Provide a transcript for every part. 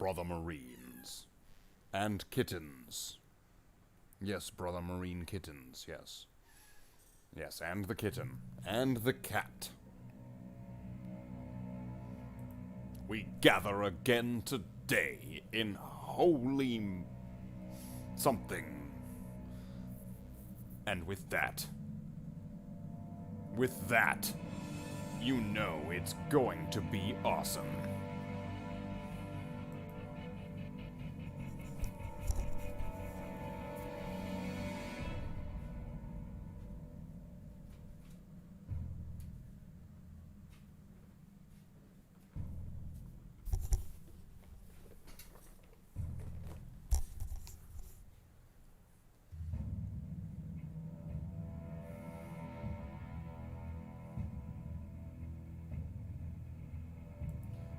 brother Marines. And kittens. Yes, brother Marine kittens, yes. Yes, and the kitten. And the cat. We gather again today in holy something. And with that, you know it's going to be awesome.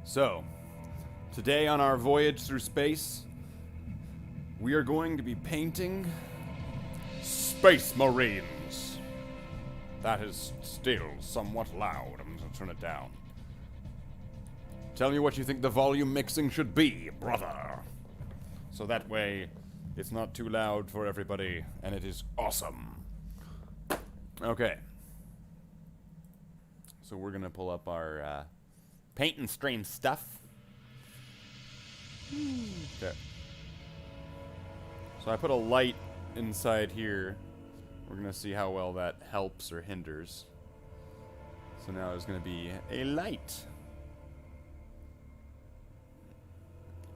So, today on our voyage through space, we are going to be painting Space Marines. That is still somewhat loud. I'm going to turn it down. Tell me what you think the volume mixing should be, brother. So that way, it's not too loud for everybody, and it is awesome. Okay. So we're going to pull up our paint and stream stuff. Okay. So I put a light inside here. We're going to see how well that helps or hinders. So now there's going to be a light.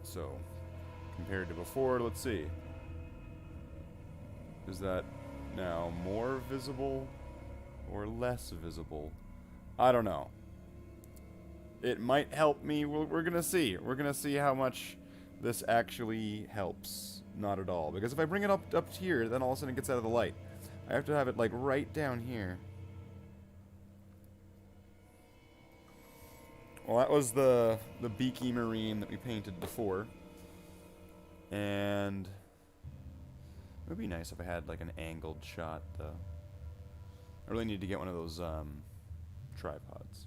So, compared to before, let's see. Is that now more visible or less visible? I don't know. It might help me. We're going to see. We're going to see how much this actually helps. Not at all. Because if I bring it up here, then all of a sudden it gets out of the light. I have to have it, like, right down here. Well, that was the beaky marine that we painted before. And it would be nice if I had, like, an angled shot, though. I really need to get one of those tripods.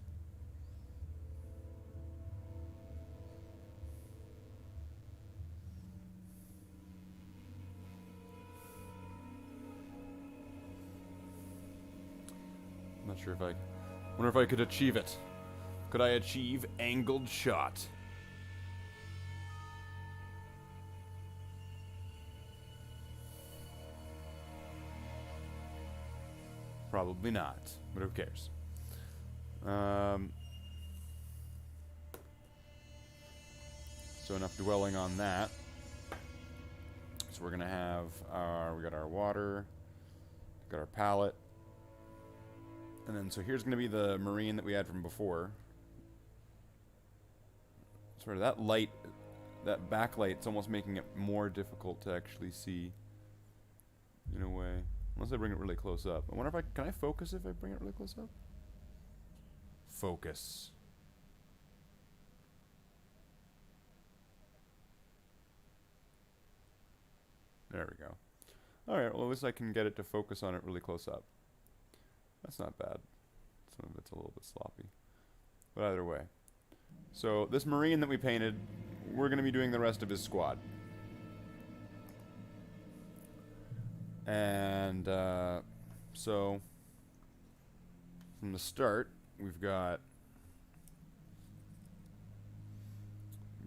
I'm not sure if I... wonder if I could achieve it. Could I achieve angled shot? Probably not, but who cares? So enough dwelling on that. So we're gonna have we got our water, got our palette, and then so here's gonna be the marine that we had from before. Sort of that light, that backlight's almost making it more difficult to actually see. In a way, unless I bring it really close up. I wonder if can I focus if I bring it really close up? Focus. There we go. Alright, well at least I can get it to focus on it really close up. That's not bad. Some of it's a little bit sloppy. But either way. So, this marine that we painted, we're going to be doing the rest of his squad. And, so, from the start, we've got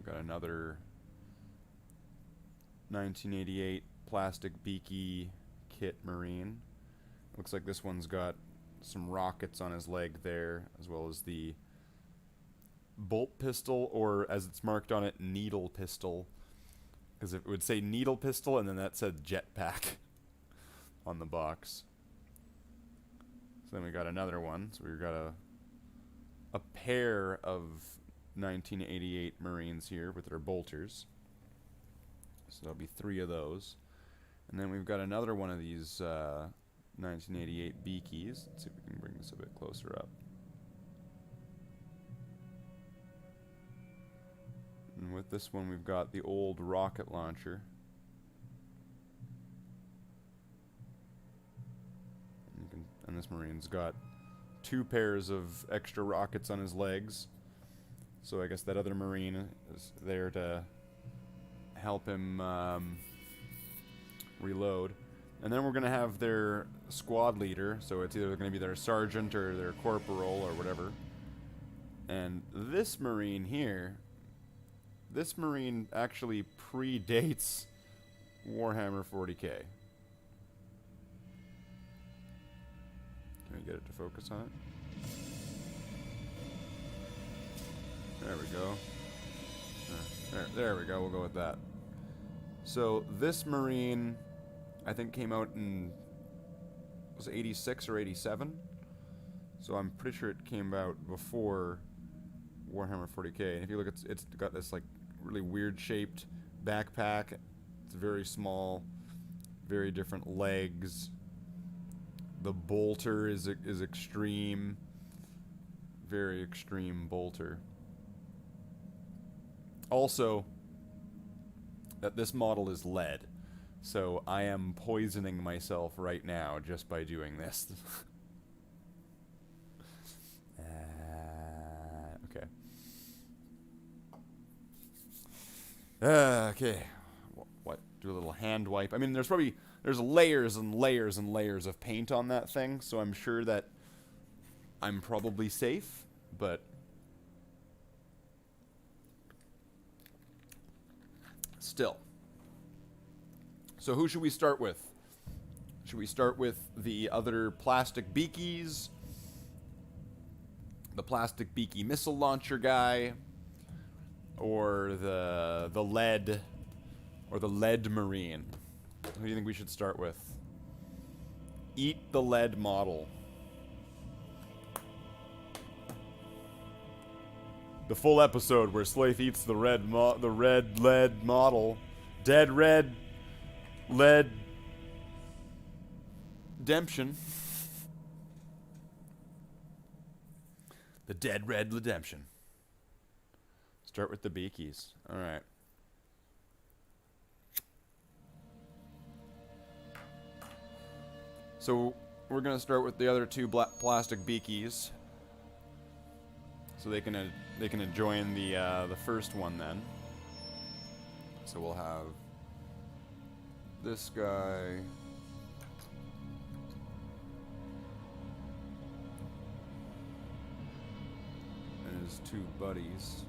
another 1988 plastic beaky kit marine. Looks like this one's got some rockets on his leg there, as well as the bolt pistol, or as it's marked on it, needle pistol. Because it would say needle pistol, and then that said jetpack on the box. So then we got another one. So we've got a pair of 1988 Marines here with their bolters. So there'll be 3 of those. And then we've got another one of these 1988 beakies. Let's see if we can bring this a bit closer up. And with this one, we've got the old rocket launcher. And this Marine's got 2 pairs of extra rockets on his legs. So I guess that other Marine is there to help him reload. And then we're going to have their squad leader, so it's either going to be their sergeant or their corporal or whatever. And this Marine here, this Marine actually predates Warhammer 40k. Can we get it to focus on it? There we go. There we go, we'll go with that. So this Marine, I think, came out in, was it 86 or 87? So I'm pretty sure it came out before Warhammer 40k. And if you look, it's got this like really weird shaped backpack. It's very small, very different legs. The bolter is extreme, very extreme bolter. Also, that this model is lead, so I am poisoning myself right now just by doing this. Okay. Okay. What? Do a little hand wipe. I mean, there's layers and layers and layers of paint on that thing, so I'm sure that I'm probably safe, but still. So who should we start with? Should we start with the other plastic beakies? The plastic beaky missile launcher guy? Or the lead, or the lead Marine? Who do you think we should start with? Eat the lead model. The full episode where Slathe eats the red lead model. Dead red lead redemption. The dead red redemption. Start with the beakies. Alright. So we're gonna start with the other two plastic beakies, so they can join the first one then. So we'll have this guy. And his two buddies.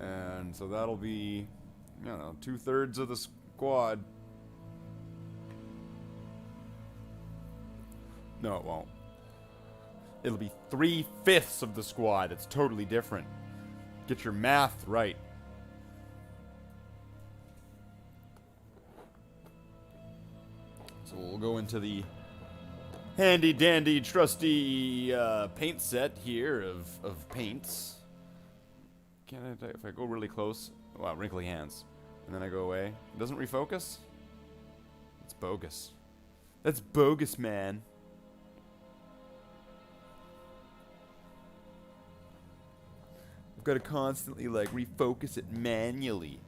And so that'll be, I don't know, 2/3 of the squad. No, it won't. It'll be 3/5 of the squad. It's totally different. Get your math right. So we'll go into the handy dandy trusty paint set here of paints. Can't I, if I go really close? Wow, wrinkly hands. And then I go away. It doesn't refocus? It's bogus. That's bogus, man. I've got to constantly, like, refocus it manually.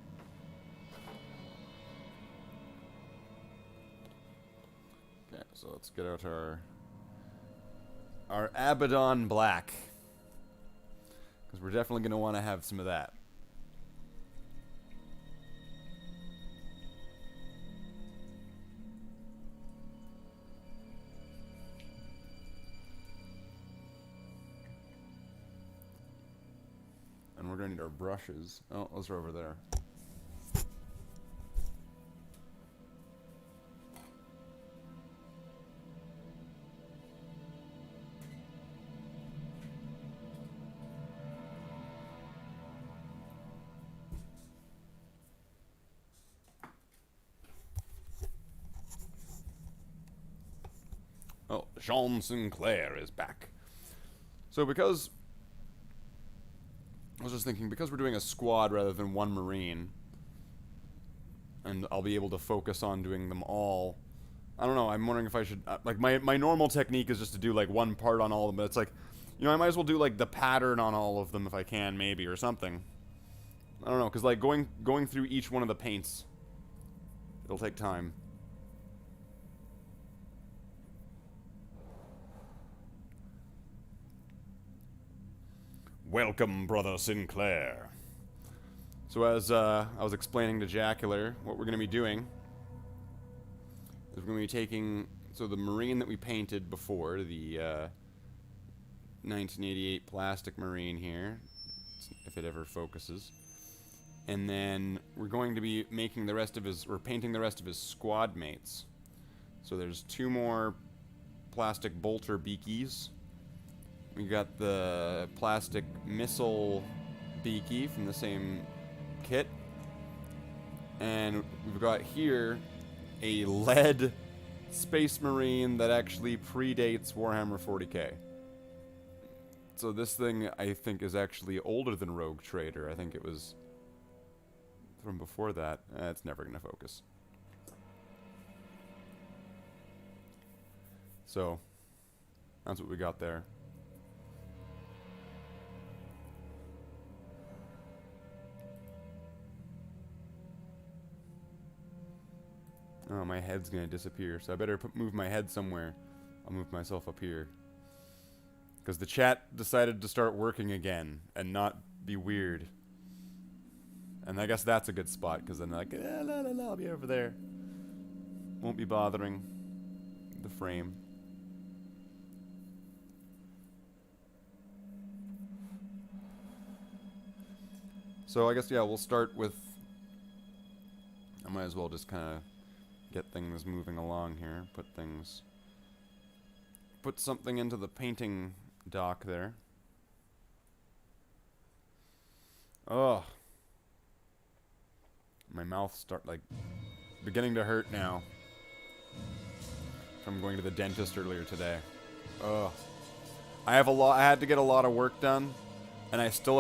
Okay, so let's get out our Abaddon Black. Because we're definitely going to want to have some of that. And we're going to need our brushes. Oh, those are over there. Oh, Jean Sinclair is back. So because I was just thinking, because we're doing a squad rather than one Marine, and I'll be able to focus on doing them all, I don't know, I'm wondering if I should, like, my normal technique is just to do, like, one part on all of them, but it's like, you know, I might as well do, like, the pattern on all of them if I can, maybe, or something. I don't know, because, like, going through each one of the paints, it'll take time. Welcome, Brother Sinclair. So as I was explaining to Jacular, what we're going to be doing is we're going to be taking, so the Marine that we painted before, the 1988 plastic Marine here, if it ever focuses, and then we're going to be making the rest of his, or painting the rest of his squad mates. So there's 2 more plastic bolter beakies. We got the plastic missile beaky from the same kit. And we've got here a lead Space Marine that actually predates Warhammer 40k. So this thing, I think, is actually older than Rogue Trader. I think it was from before that. It's never going to focus. So, that's what we got there. Oh, my head's gonna disappear, so I better move my head somewhere. I'll move myself up here. Because the chat decided to start working again, and not be weird. And I guess that's a good spot, because then like, I'll be over there. Won't be bothering the frame. So I guess, yeah, we'll start with... I might as well just kind of get things moving along here. Put something into the painting dock there. Oh. My mouth beginning to hurt now. From going to the dentist earlier today. Ugh. I had to get a lot of work done. And I still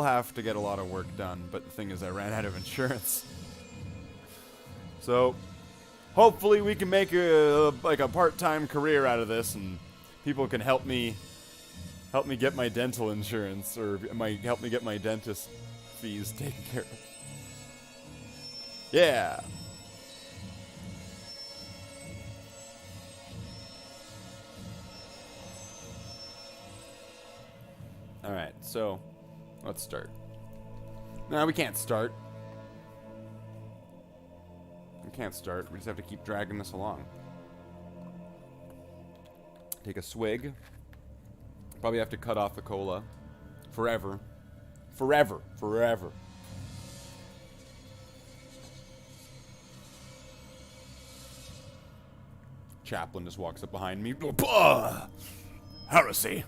have to get a lot of work done, but the thing is I ran out of insurance. So hopefully we can make a part-time career out of this, and people can help me get my dental insurance, or help me get my dentist fees taken care of. Yeah. Alright, so let's start. No, we can't start. We can't start. We just have to keep dragging this along. Take a swig. Probably have to cut off the cola. Forever. Forever. Forever. Chaplain just walks up behind me. Heresy.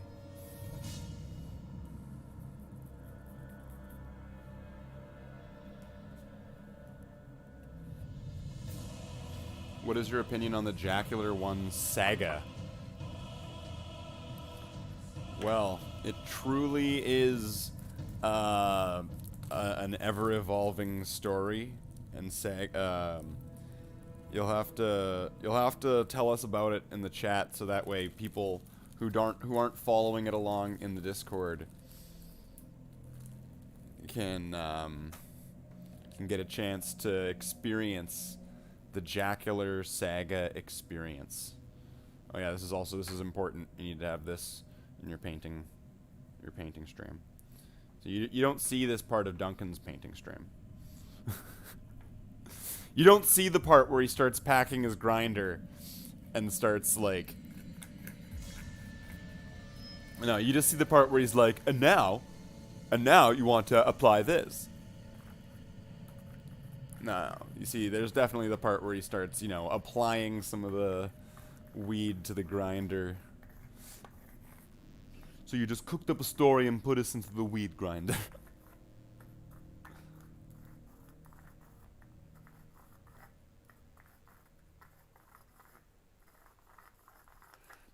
What is your opinion on the Jacular 1 saga? Well, it truly is an ever-evolving story, and you'll have to tell us about it in the chat, so that way people who aren't following it along in the Discord can get a chance to experience the Jacular saga experience. Oh yeah, this is important. You need to have this in your painting stream. So you don't see this part of Duncan's painting stream. You don't see the part where he starts packing his grinder and starts like... No, you just see the part where he's like, and now you want to apply this. No, you see, there's definitely the part where he starts, applying some of the weed to the grinder. So you just cooked up a story and put us into the weed grinder.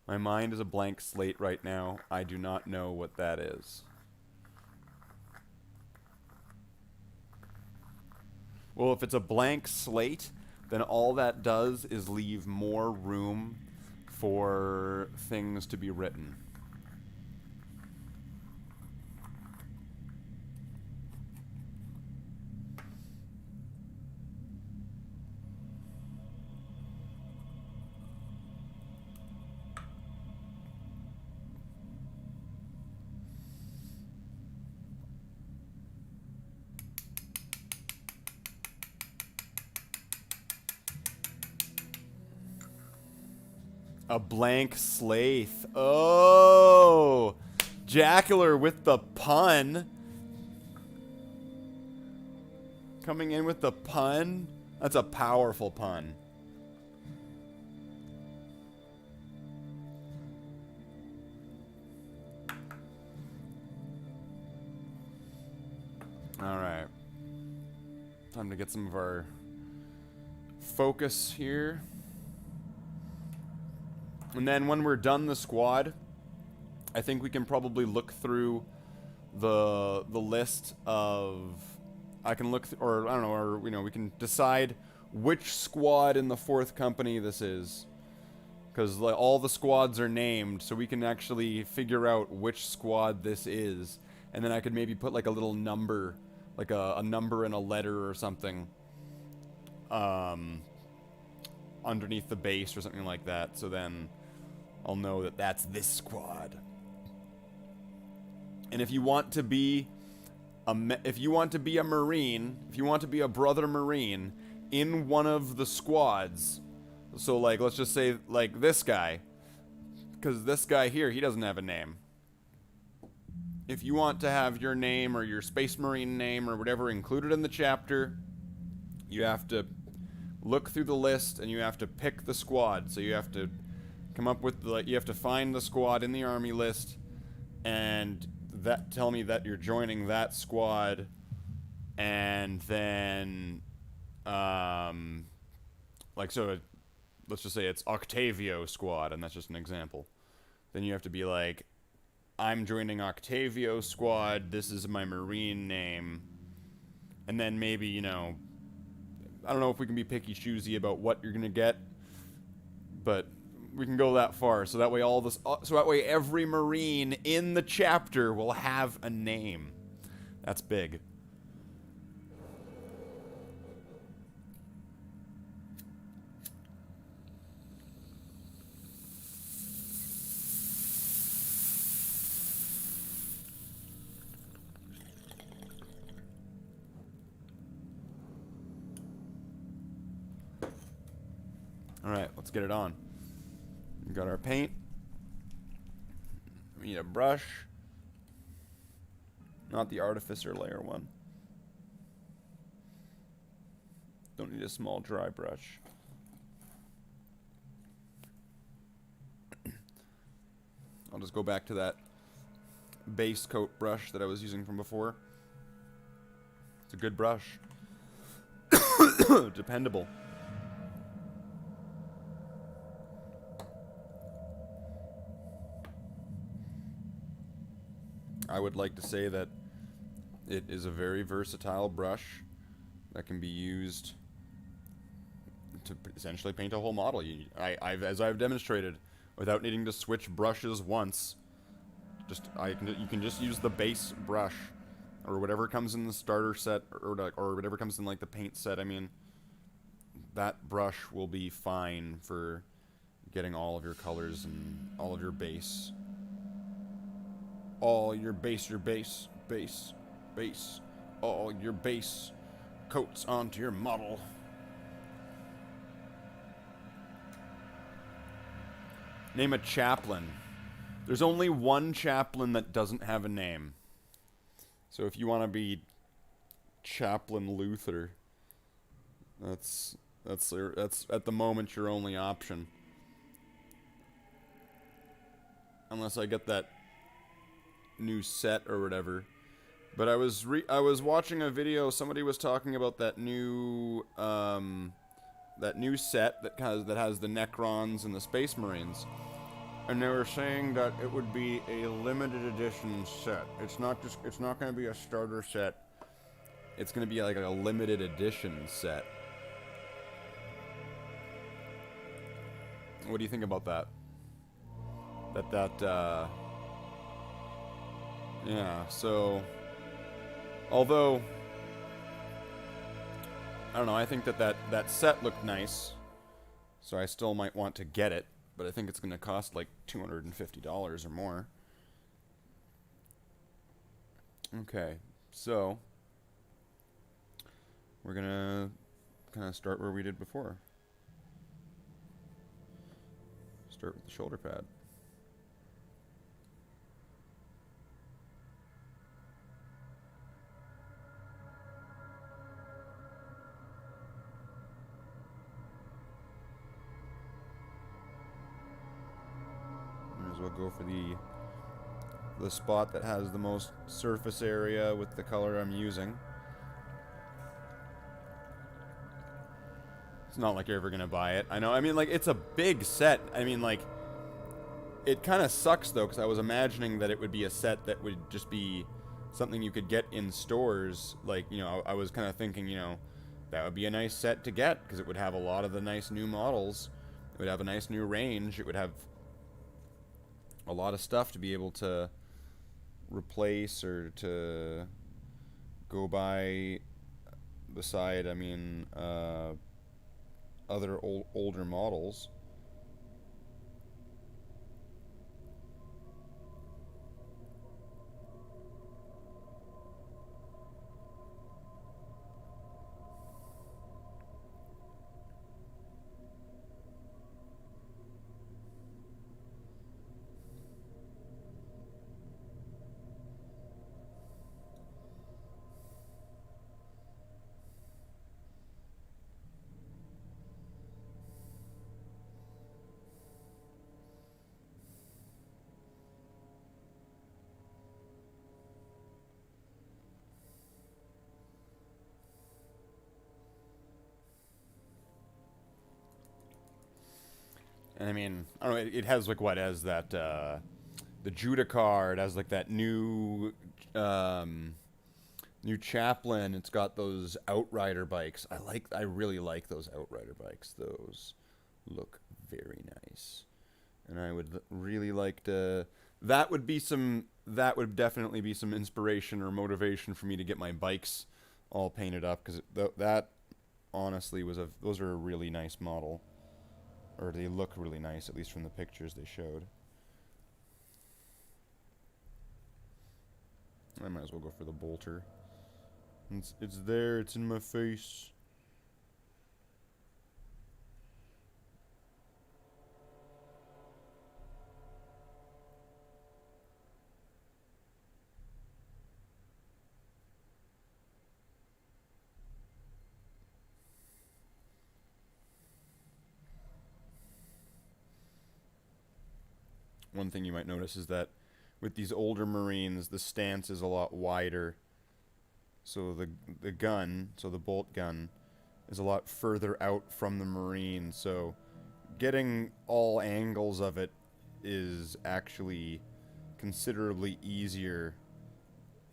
My mind is a blank slate right now. I do not know what that is. Well, if it's a blank slate, then all that does is leave more room for things to be written. A blank Slathe. Oh! Jackler with the pun. Coming in with the pun. That's a powerful pun. Alright. Time to get some of our focus here. And then when we're done the squad, I think we can probably look through the list of... I can look, or I don't know, or, you know, we can decide which squad in the 4th company this is. Because like, all the squads are named, so we can actually figure out which squad this is. And then I could maybe put like a little number, like a number and a letter or something. Underneath the base or something like that, so then I'll know that that's this squad. And if you want to be a Marine, if you want to be a brother Marine in one of the squads, so like let's just say like this guy, because this guy here, he doesn't have a name. If you want to have your name or your Space Marine name or whatever included in the chapter, you have to look through the list and you have to pick the squad. So you have to come up with you have to find the squad in the army list and tell me that you're joining that squad, and then like, so let's just say it's Octavio squad, and that's just an example. Then you have to be like, I'm joining Octavio squad, this is my Marine name. And then maybe, you know, I don't know if we can be picky choosy about what you're gonna get, but we can go that far. So that way every Marine in the chapter will have a name. That's big. Alright, let's get it on. We got our paint. We need a brush. Not the artificer layer one. Don't need a small dry brush. I'll just go back to that base coat brush that I was using from before. It's a good brush. Dependable. I would like to say that it is a very versatile brush that can be used to essentially paint a whole model. As I've demonstrated, without needing to switch brushes once, you can just use the base brush or whatever comes in the starter set, or whatever comes in like the paint set. I mean, that brush will be fine for getting all of your colors and all of your base. All your base, all your base coats onto your model. Name a chaplain. There's only one chaplain that doesn't have a name. So if you want to be Chaplain Luther, that's at the moment your only option. Unless I get that new set or whatever. But I was watching a video, somebody was talking about that new set that has the Necrons and the Space Marines, and they were saying that it would be a limited edition set. It's not going to be a starter set. It's going to be like a limited edition set. What do you think about that? Yeah, so, although, I don't know, I think that set looked nice, so I still might want to get it, but I think it's going to cost like $250 or more. Okay, so, we're going to kind of start where we did before. Start with the shoulder pad. Might as well go for the spot that has the most surface area with the color I'm using. It's not like you're ever gonna buy it. I know, I mean, like, it's a big set. I mean, like, it kind of sucks, though, because I was imagining that it would be a set that would just be something you could get in stores. Like, you know, I was kind of thinking, you know, that would be a nice set to get, because it would have a lot of the nice new models. It would have a nice new range. It would have a lot of stuff to be able to replace or to go by beside, I mean, other older models. And I mean, I don't know, it has like what, it has that, the Judah card, has like that new, new Chaplain. It's got those Outrider bikes. I really like those Outrider bikes. Those look very nice. And I would really like to, that would definitely be some inspiration or motivation for me to get my bikes all painted up, because that honestly those are a really nice model. Or they look really nice, at least from the pictures they showed. I might as well go for the bolter. It's there, it's in my face. One thing you might notice is that with these older Marines, the stance is a lot wider. So the gun, so the bolt gun, is a lot further out from the Marine. So getting all angles of it is actually considerably easier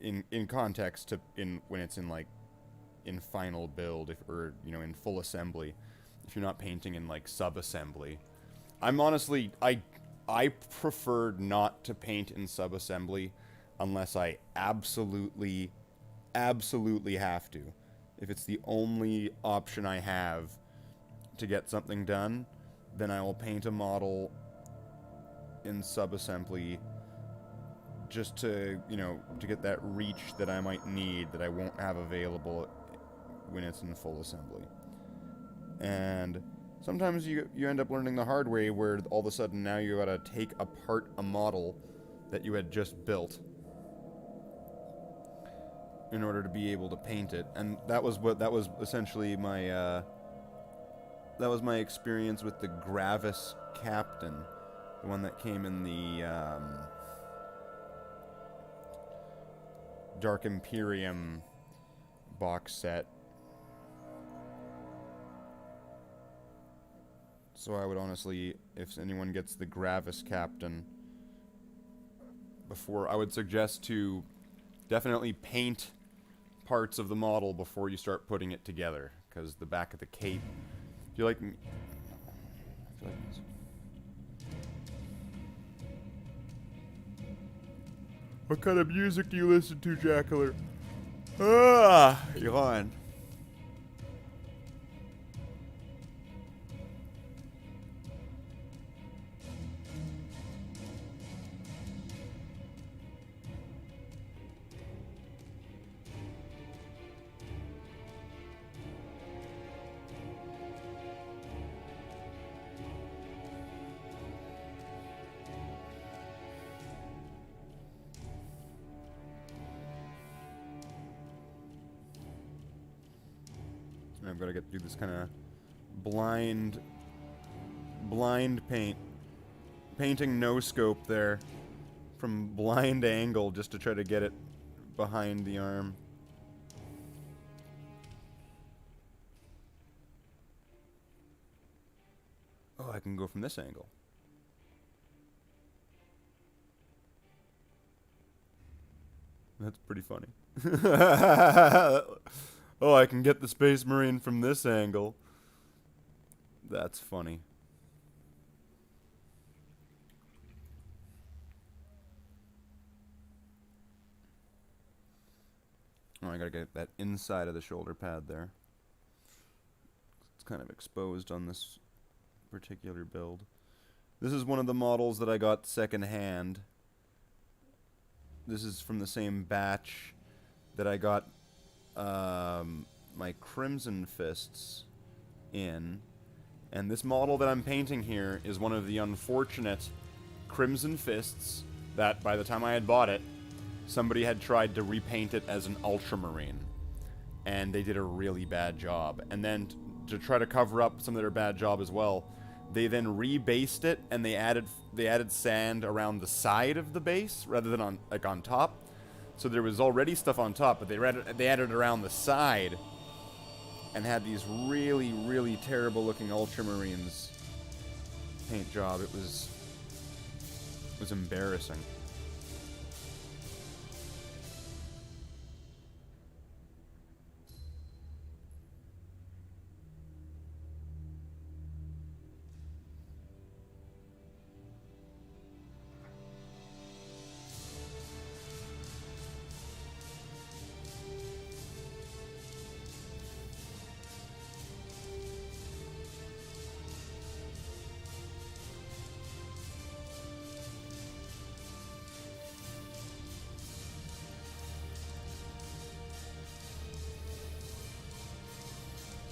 in context to when it's in like in final build, or you know, in full assembly, if you're not painting in like sub assembly. I'm honestly, I prefer not to paint in sub assembly unless I absolutely have to. If it's the only option I have to get something done, then I will paint a model in sub assembly just to, you know, to get that reach that I might need that I won't have available when it's in full assembly. And sometimes you end up learning the hard way, where all of a sudden now you gotta take apart a model that you had just built in order to be able to paint it. And that was essentially my that was my experience with the Gravis Captain, the one that came in the Dark Imperium box set. So I would honestly, if anyone gets the Gravis Captain, I would suggest to definitely paint parts of the model before you start putting it together, because the back of the cape, if you like me, what kind of music do you listen to, Jackler? Ah, you're on. And I've got to get through this kind of blind paint. Painting no scope there from blind angle just to try to get it behind the arm. Oh, I can go from this angle. That's pretty funny. Oh, I can get the Space Marine from this angle. That's funny. Oh, I gotta get that inside of the shoulder pad there. It's kind of exposed on this particular build. This is one of the models that I got secondhand. This is from the same batch that I got my Crimson Fists in. And this model that I'm painting here is one of the unfortunate Crimson Fists that, by the time I had bought it, somebody had tried to repaint it as an Ultramarine. And they did a really bad job. And then to try to cover up some of their bad job as well, they then rebased it, and they added sand around the side of the base rather than on top. So there was already stuff on top, but they added around the side, and had these really, really terrible looking Ultramarines paint job. It was embarrassing.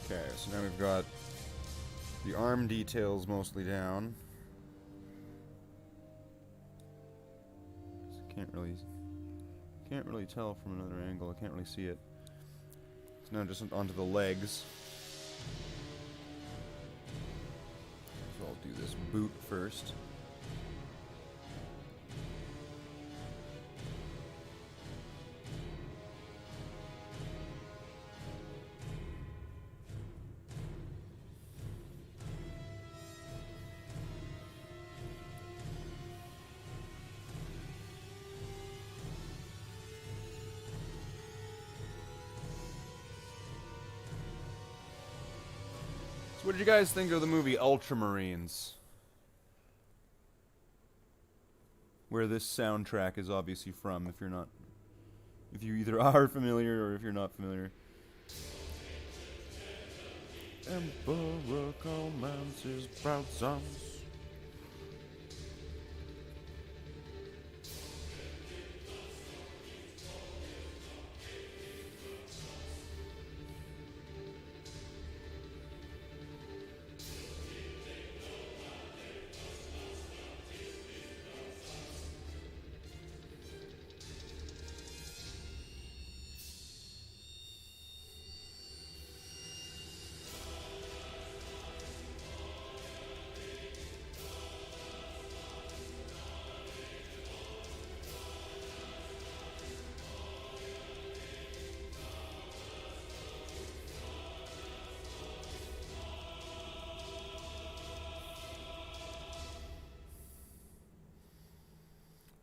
Okay, so now we've got the arm details mostly down. Can't really tell from another angle. I can't really see it. So now just onto the legs. So I'll do this boot first. What did you guys think of the movie Ultramarines? Where this soundtrack is obviously from, if you either are familiar or if you're not familiar. Emperor commands his proud sons.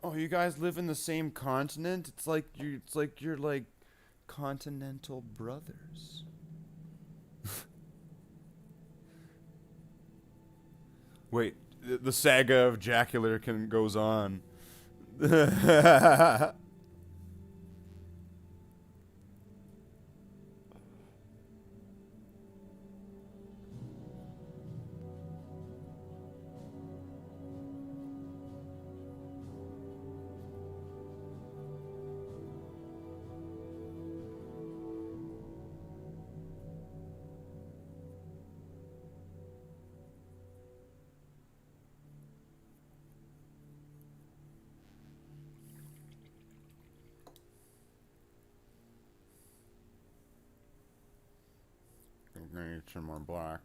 Oh, you guys live in the same continent? It's like you're like continental brothers. Wait, the saga of Jacular goes on. need to turn more black.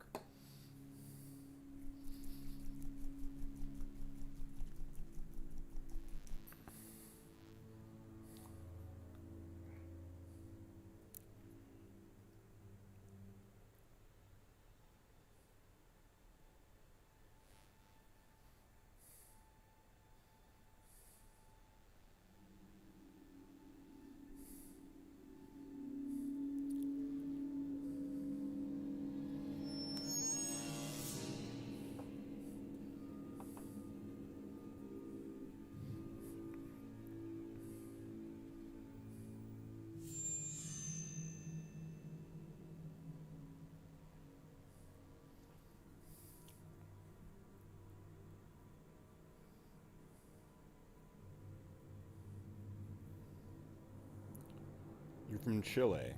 You're from Chile.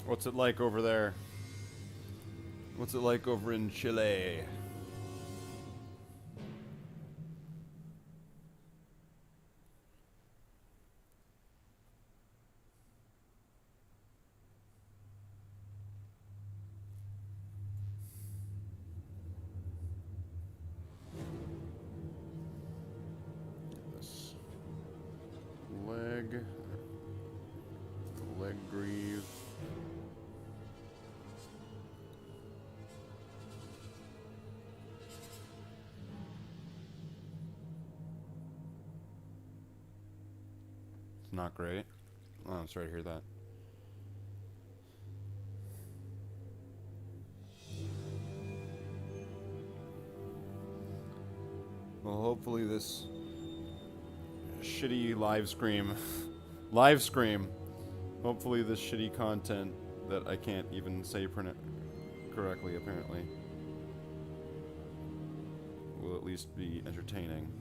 What's it like over there? What's it like over in Chile? This leg, leg greave. It's not great. Oh, I'm sorry to hear that. Well, hopefully this shitty live scream, hopefully this shitty content that I can't even say correctly apparently will at least be entertaining.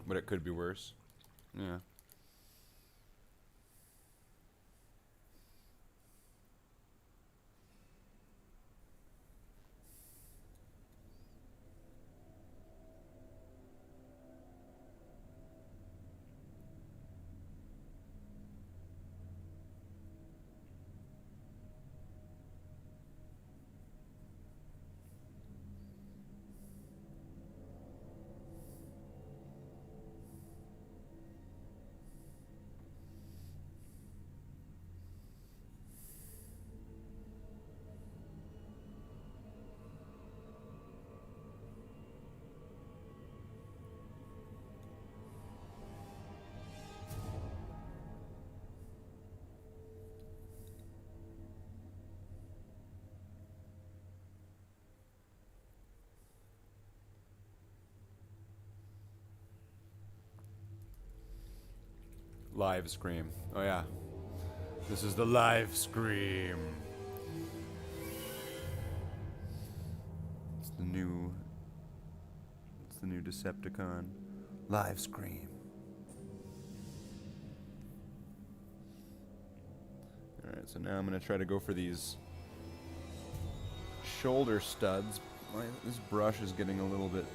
But it could be worse. Yeah. Live scream. Oh yeah. This is the live scream. It's the new Decepticon. Live scream. Alright, so now I'm gonna try to go for these shoulder studs. This brush is getting a little bit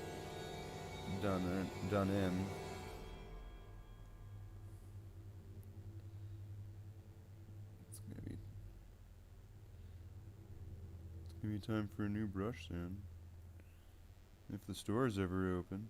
done in. It's gonna be time for a new brush soon. If the store is ever open.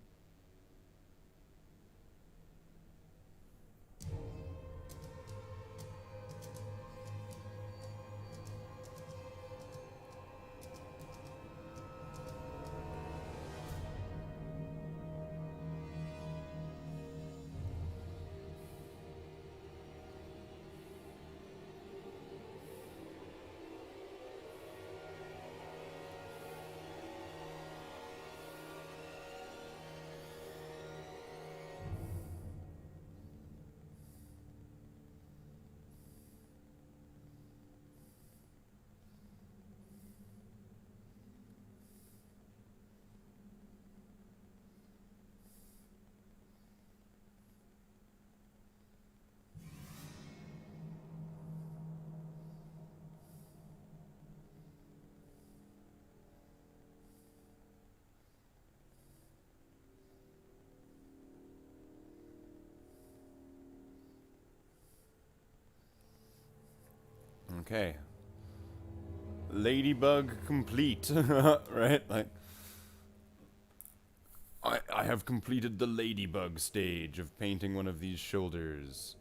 Okay. Ladybug complete. Right? Like, I have completed the ladybug stage of painting one of these shoulders.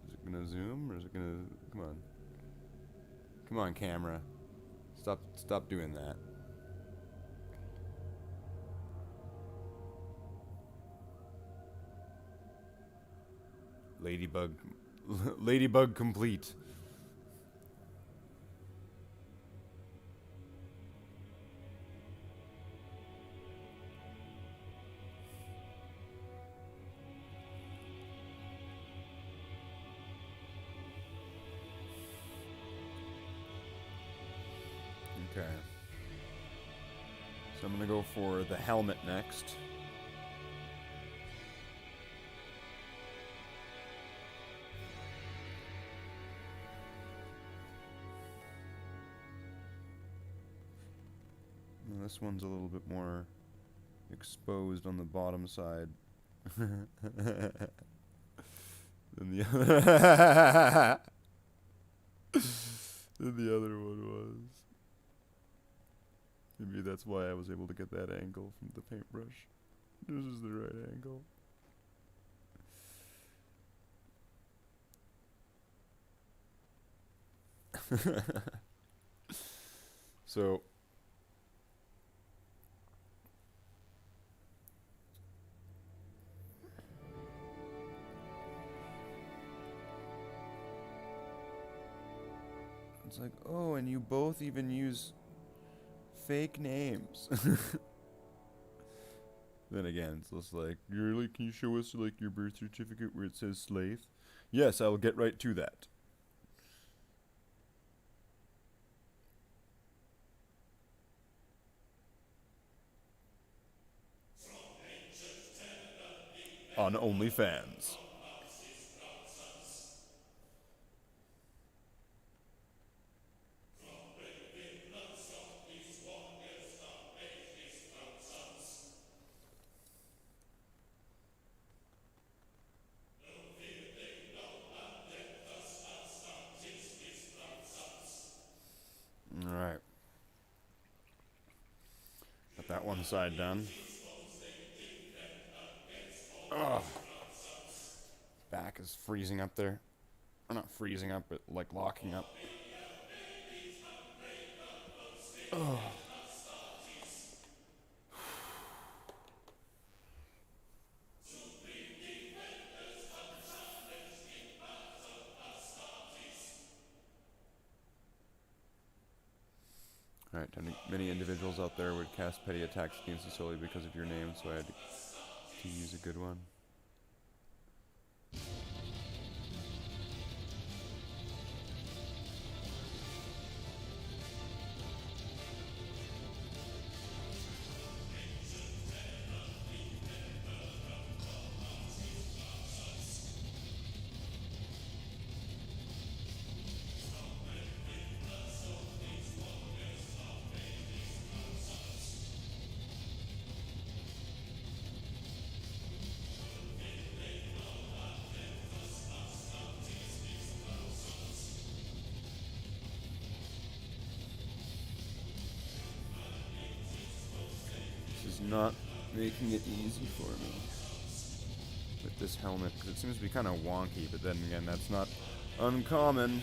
Is it gonna zoom, or is it gonna... Come on. Come on, camera. Stop doing that. Ladybug... Ladybug complete. Okay. So I'm gonna go for the helmet next. And this one's a little bit more exposed on the bottom side than the other than the other one was. Maybe that's why I was able to get that angle from the paintbrush. This is the right angle. So it's like, oh, and you both even use fake names. Then again, it's just like, really, can you show us like your birth certificate where it says Slathe? Yes, I'll get right to that. On OnlyFans. Alright. Got that one side done. Ugh. Back is freezing up there. Or not freezing up, but like locking up. Ugh. Alright, many individuals out there would cast petty attacks against you solely because of your name, so I had to use a good one. Not making it easy for me with this helmet, because it seems to be kind of wonky, but then again, that's not uncommon.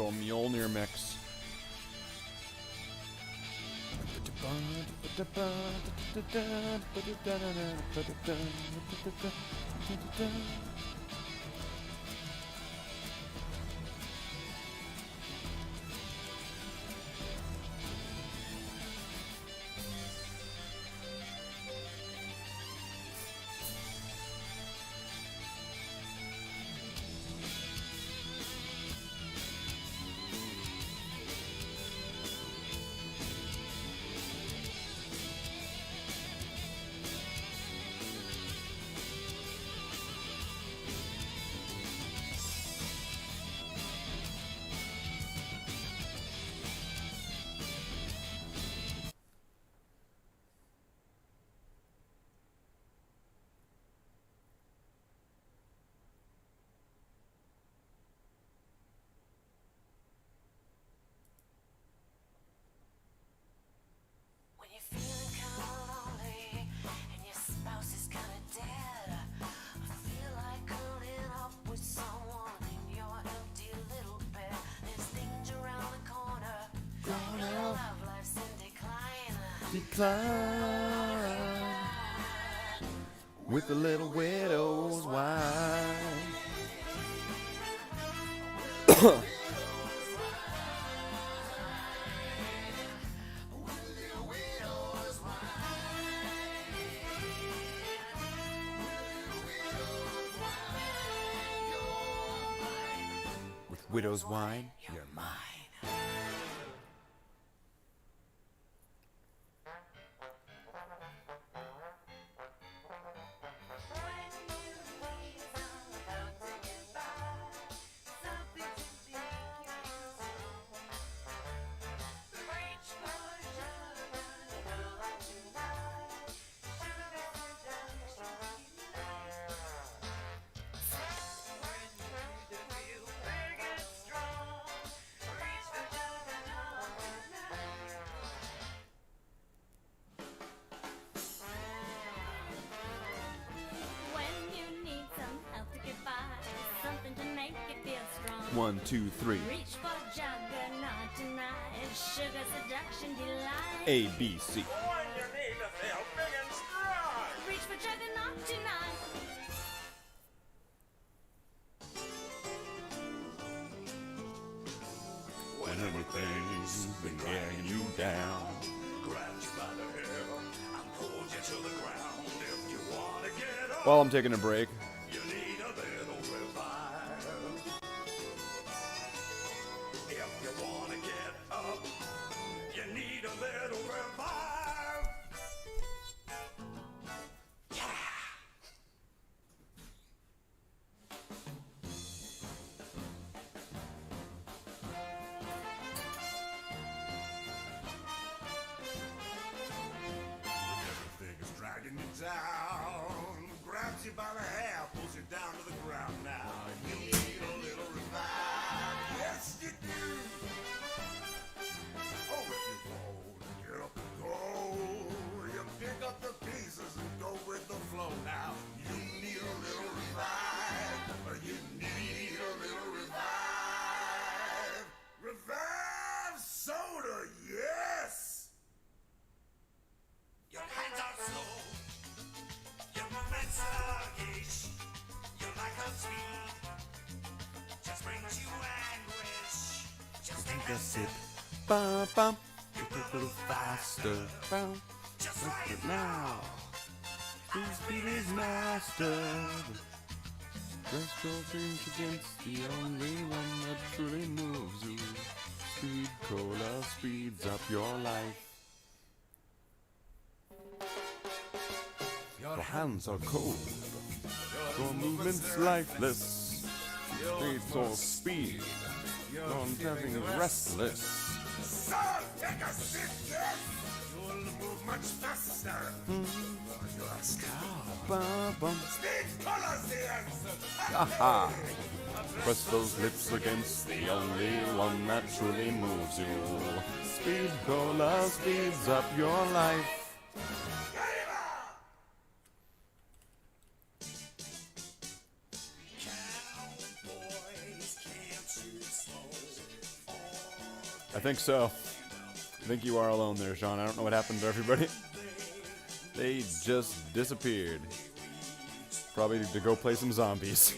little Mjolnir mix. Decline with the little widow's wine. With widow's wine, you're mine. One, two, three. Reach for juggernaut tonight. Sugar seduction delight. A, B, C. When you need to feel big and strong. Reach for juggernaut tonight. When everything's been dragging you down. Grabbed you by the hair and pulled you to the ground. If you want to get up, While I'm taking a break, you need a little revive. If you want to get up, you need a little revive. Yeah. Everything is dragging you down, grabs you by the hair, pulls you down to the ground. Now you need a little revive. Yes, you do. Oh, if you fall, get up and go. You pick up the pieces and go with the flow. Now you need a little revive. You need a little revive. Revive soda, yes. Your hands are slow, your movements sluggish, your lack of speed just brings you anguish. Just take a sip, bum, bum, a little faster. Bum, just like right it now. His speed is mastered. Just your drink against the only one that truly moves you. Speed Cola speeds up your life. Your hands are cold. Your movement's lifeless. Speed's all speed. You're getting restless. So take a sip, yes. You'll move much faster. You're a scout. Bum, bum. Speed colors the answer. Aha! Press those lips against the only one that truly moves you. Speed Cola speeds up your life. Cowboys can't shoot slow. I think so. I think you are alone there, Sean. I don't know what happened to everybody. They just disappeared. Probably to go play some zombies.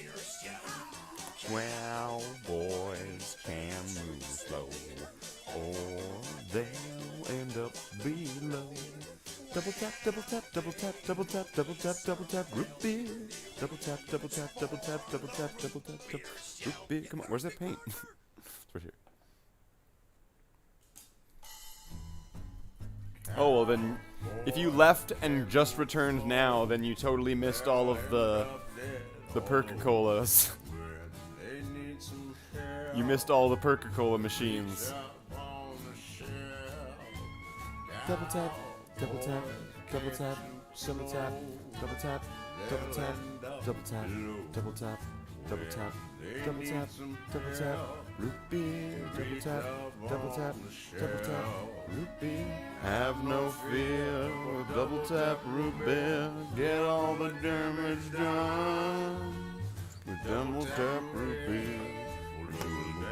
Well, boys can move slow, or they'll end up below. Double tap, double tap, double tap, double tap, double tap, double tap, root beer. Double tap, double tap, double tap, double tap, double tap, root beer. Come on, where's that paint? It's right here. Oh, well then, if you left and just returned now, then you totally missed all of the Perca-Colas. You missed all the Perca-Cola machines. Double tap, double tap, double tap, double tap, double tap, double tap, double tap, double tap, double tap, double tap, double tap, root beer, double tap, double tap, double tap, root beer. Have no fear, double tap, root beer, get all the damage done. With double tap, root beer,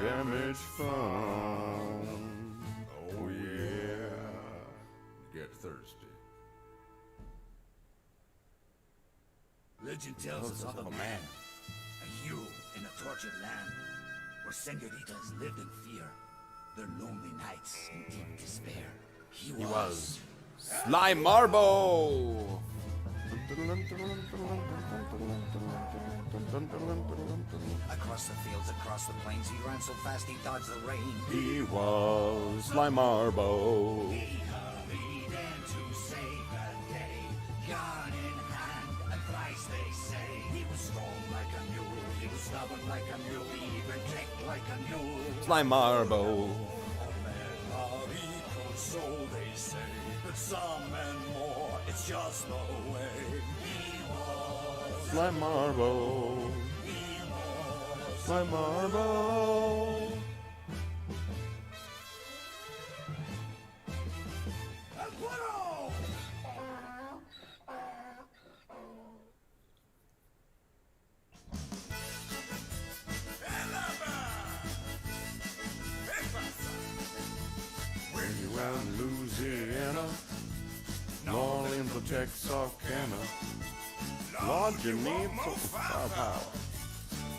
damage fun. Oh yeah. Get thirsty. Legend tells us of a man, a hero in a tortured land, where senoritas lived in fear, their lonely nights in deep despair. He was Sly Marbo! across the fields, across the plains, he ran so fast he dodged the rain. He was Sly Marbo. He hurried in to save the day, gun in hand, and thrice they say. He was strong like a mule, he was stubborn like a mule, he even kicked like a mule. Sly Marbo. All men are equal, so they say, but some men more, it's just the way. He was, Sly Marbo. he was, Sly Marbo. Aguero! When You out in Louisiana, New Orleans or Texarkana. Lord, you need some firepower.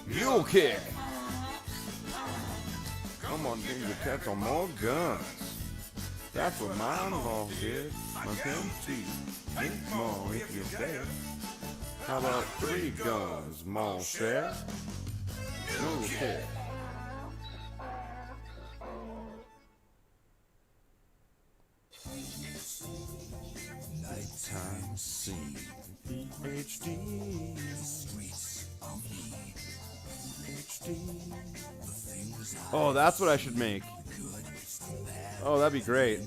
Mule kick. Come on, give your cats on more guns. That's what my in-law did. My team think more if you're there. How about 3 guns, mon cher? Mule kick. Nighttime scene. PhD. Streets of me, PhD. the things Oh, that's what I should make. Oh, that'd be great.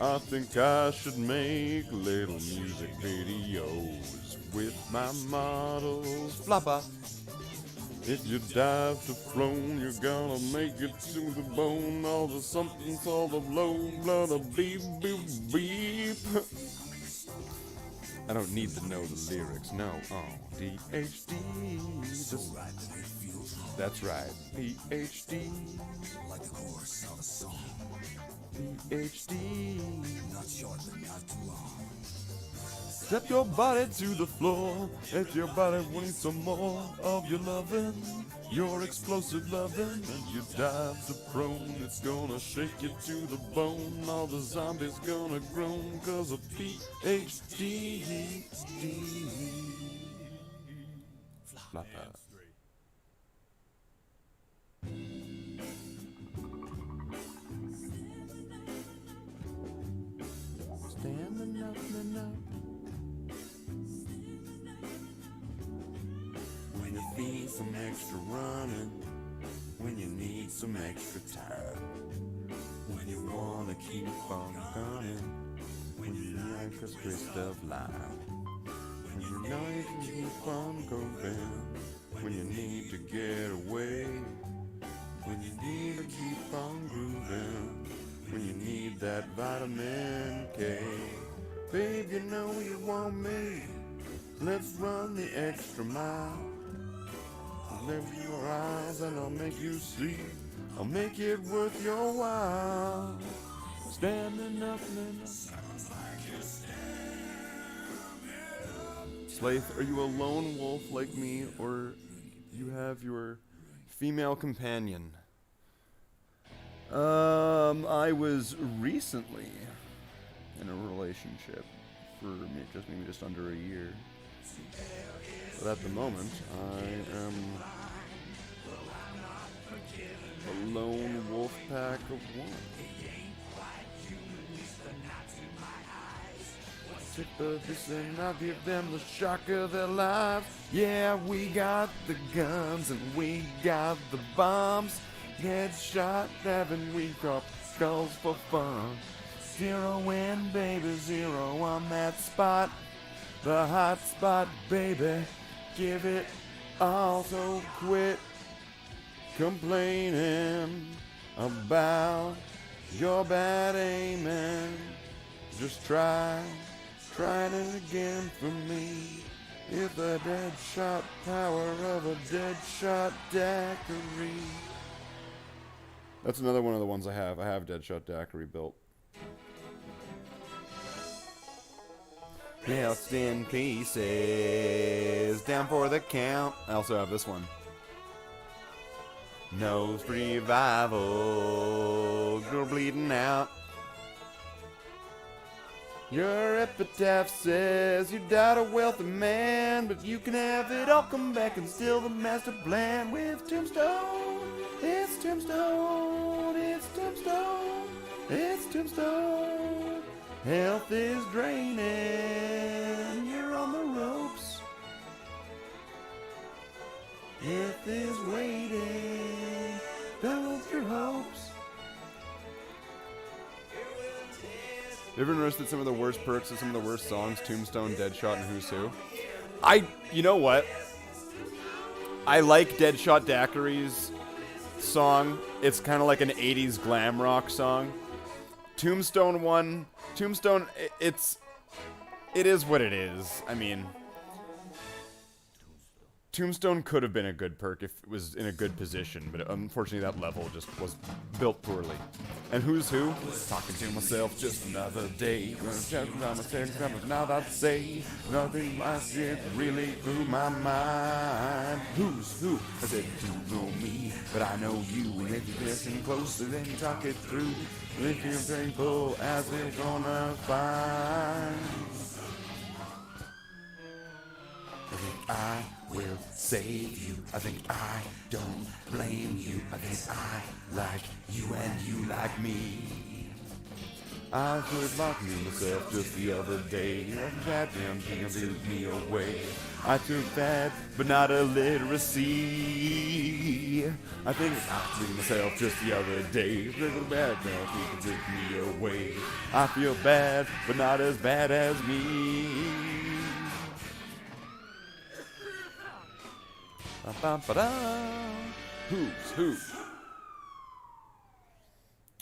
I think I should make little music videos with my models. Floppa. If you dive to throne, you're gonna make it to the bone. All the somethings, all the low blood, a beep, beep, beep. I don't need to know the lyrics, no. Oh, DHD. That's right, PhD. like the chorus of a song, PhD. not short but not too long. Step your body to the floor. If your body wants some more of your loving, your explosive loving, and you dive to prone, it's gonna shake you to the bone. All the zombies gonna groan 'cause of PhD. Flopper. Standing up and up. When you feel some extra running, when you need some extra time, when you wanna keep on gunning, when you like a twist of lime, when you know you can keep on going, when you need to get away, when you need to keep on grooving, when you need that vitamin K. Babe, you know you want me. Let's run the extra mile. Lift your eyes and I'll make you see I'll make it worth your while. Standing up and Slathe, are you a lone wolf like me, or you have your female companion? I was recently in a relationship for maybe just under a year. But at the moment, I am a lone wolf pack of one. Take the this and I'll give them the shock of their lives. Yeah, we got the guns and we got the bombs. Headshot, having we drop skulls for fun. Zero in, baby, zero on that spot. The hot spot, baby. Give it all, so quit complaining about your bad aiming. Just try it again for me. If the dead shot power of a dead shot daiquiri. That's another one of the ones I have. I have Deadshot Daiquiri built. Melts in pieces, down for the count. I also have this one. Nose revival, girl bleeding out. Your epitaph says you died a wealthy man, but you can have it all come back and still the master plan with Tombstone. It's Tombstone, it's Tombstone, it's Tombstone. Health is draining, you're on the ropes. Death is waiting, don't your hopes. You ever noticed that some of the worst perks of some of the worst songs, Tombstone, Deadshot, and Who's Who? You know what? I like Deadshot Daiquiri's song. It's kind of like an 80s glam rock song. Tombstone, it is what it is. I mean, Tombstone could have been a good perk if it was in a good position, but unfortunately that level just was built poorly. And Who's Who? Talking to myself just another day. Now that I say nothing I said really blew my mind. Who's who? I said you know me, but I know you. And if you listen closer, then you talk it through. If you're thankful as we're gonna find. I think I will save you. I think I don't blame you. I think I like you and you like me. I could lock me myself just the other day. That damn thing took me away. I took that, but not illiteracy. I think I locked myself just the other day. Bad damn thing took me away. I feel bad, but not as bad as me. Who's who?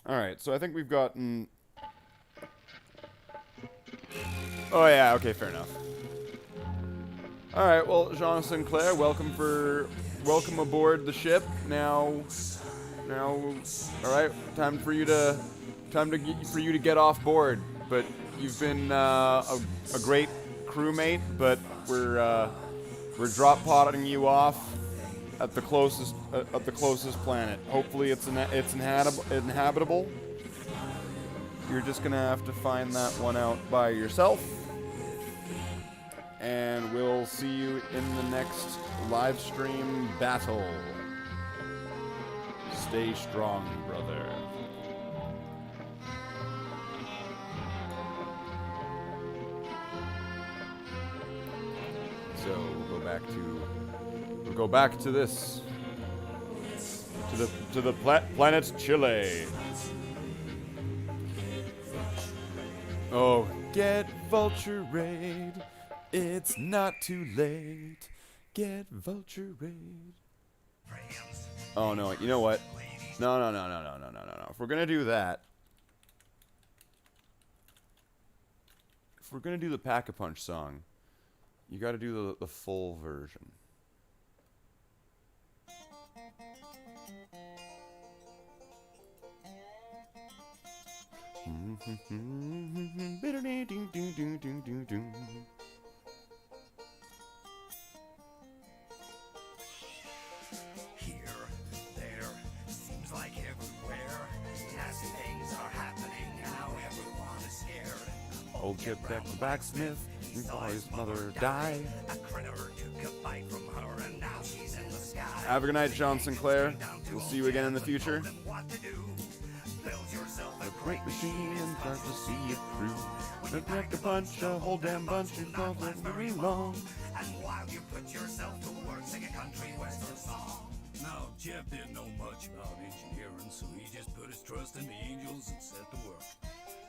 Alright, so I think we've gotten... Oh yeah, okay, fair enough. Alright, well, Jean Sinclair, welcome aboard the ship. Now, alright, time for you to get off board. But you've been a great crewmate, but we're drop potting you off at the closest planet. Hopefully it's inhabitable. You're just gonna have to find that one out by yourself. And we'll see you in the next live stream battle. Stay strong, brother. So we'll go back to this. To the planet Chile. Oh, get Vulture Raid. It's not too late. Get Vulture Raid. Oh no, you know what? No. If we're gonna do that, if we're gonna do the Pack-a-Punch song, you gotta do the full version. Here, there, seems like everywhere. Nasty things are happening now, everyone is scared. Old Chip Beck the blacksmith, he saw his mother die. A critter took a bite from her and now she's in the sky. Have a good night, John Sinclair. We'll see you again in the future. What to do? Build yourself a Great machine and start to see it through. The pack a punch, a whole damn bunch, it calls it very long. And while you put yourself to work, sing a country western song. Now, Jeff didn't know much about engineering, so he just put his trust in the angels and set to work.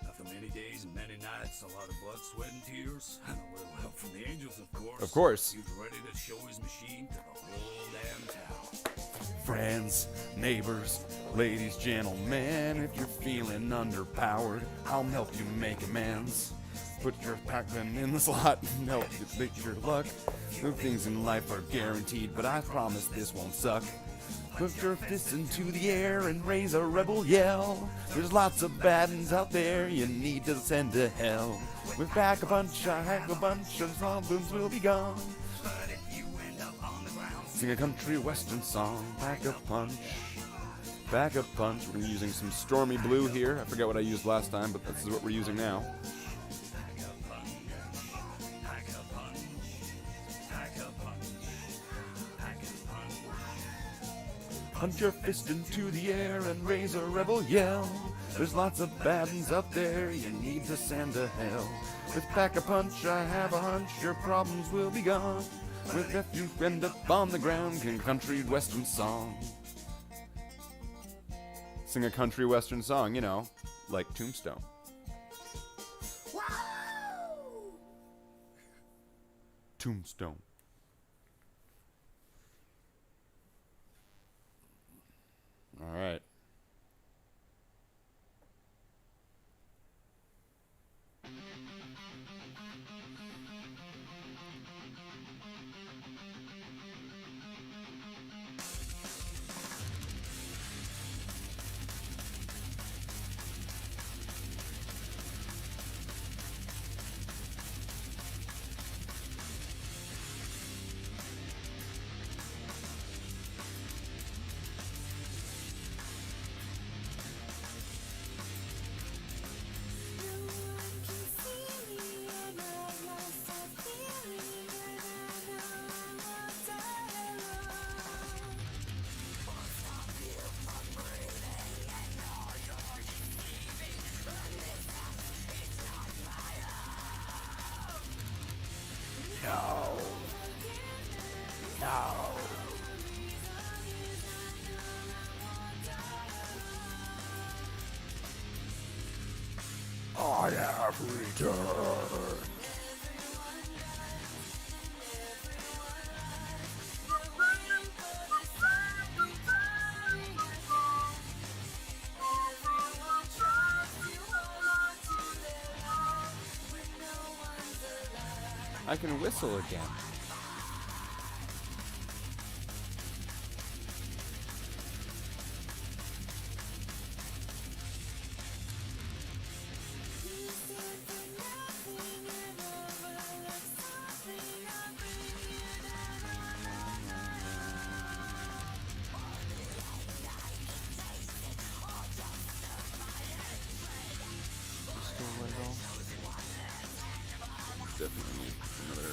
After many days and many nights, a lot of blood, sweat, and tears, and a little help from the angels, of course. Of course. He was ready to show his machine to the whole damn town. Friends, neighbors, ladies, gentlemen, if you're feeling underpowered, I'll help you make amends. Put your pac-man in the slot and help you beat your luck. No things in life are guaranteed, but I promise this won't suck. Put your fists into the air and raise a rebel yell. There's lots of bad ones out there you need to send to hell. With back a bunch, I hack a bunch of problems will be gone. But if you end up on the ground, Sing a country western song, pack a punch. Back a punch. We're using some Stormy Blue here. I forget what I used last time, but this is what we're using now. pack a punch, pack a punch, pack a punch, pack a punch. Punch your fist into the air and raise a rebel yell. There's lots of bad ones out there you need to send to hell. With pack a punch, I have a hunch your problems will be gone. With if you end up on the ground, can country western song. Sing a country western song, you know, like Tombstone. Tombstone. All right. I have returned. I can whistle again. Definitely need another.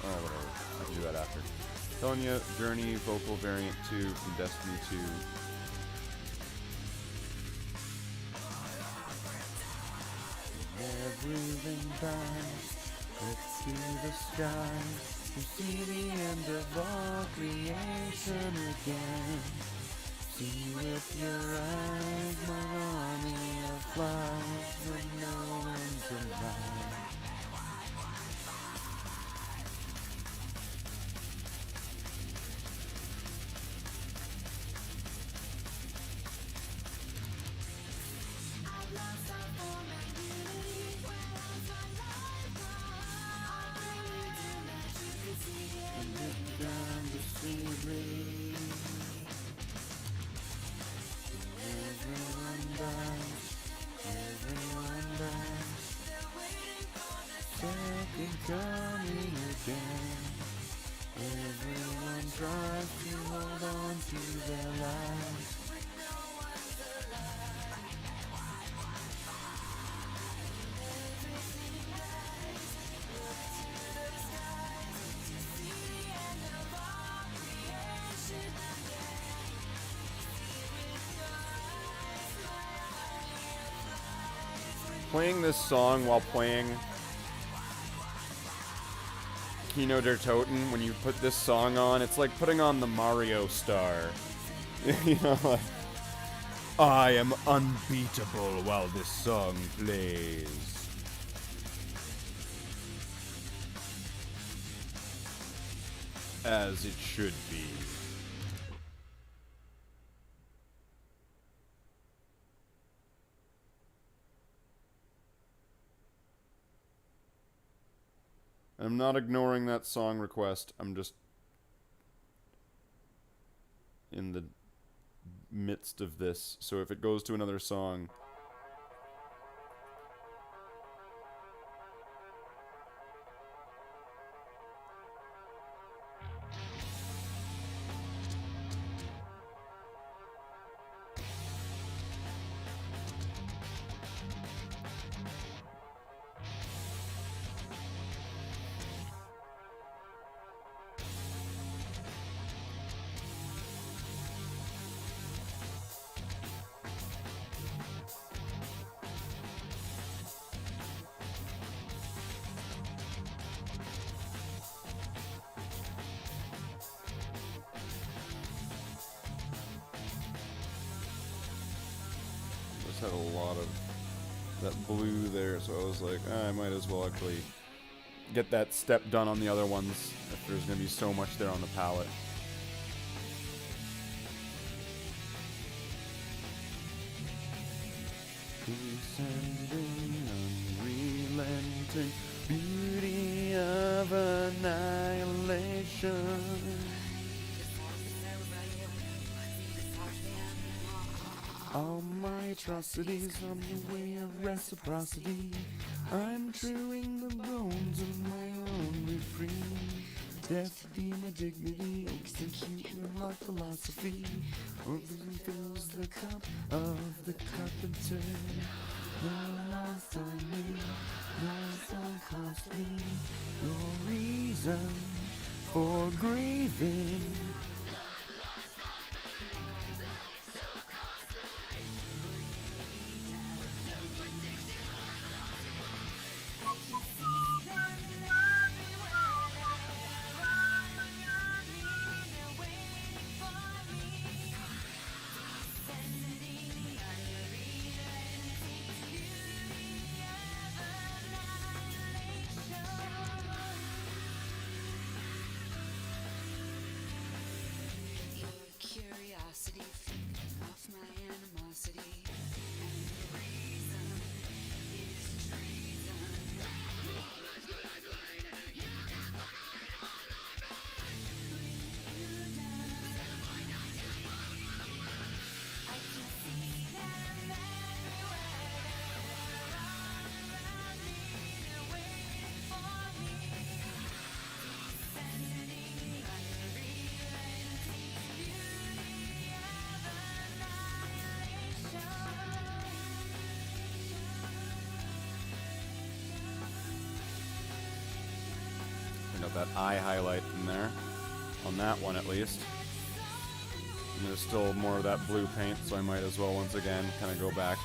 Oh, whatever. I can do that after. Tonya, Journey, Vocal Variant 2 from Destiny 2. Everything dies, let's see the sky. You see the end of all creation again. See with your eyes my army of flies when no one's alive. Down to see me. Everyone dies. Playing this song while playing Kino der Toten, when you put this song on, it's like putting on the Mario star. You know, like, I am unbeatable while this song plays. As it should be. I'm not ignoring that song request. I'm just in the midst of this. So if it goes to another song... had a lot of that blue there, so I was like, I might as well actually get that step done on the other ones if there's going to be so much there on the palette. Descending, unrelenting beauty of annihilation. All my atrocities on the way of reciprocity. I'm chewing the bones of my own refrain. Death be my dignity, execute my philosophy. Open fills the cup of the carpenter. No loss on me, no uncostly. No reason for grieving. That eye highlight in there, on that one at least. And there's still more of that blue paint, so I might as well once again kind of go back.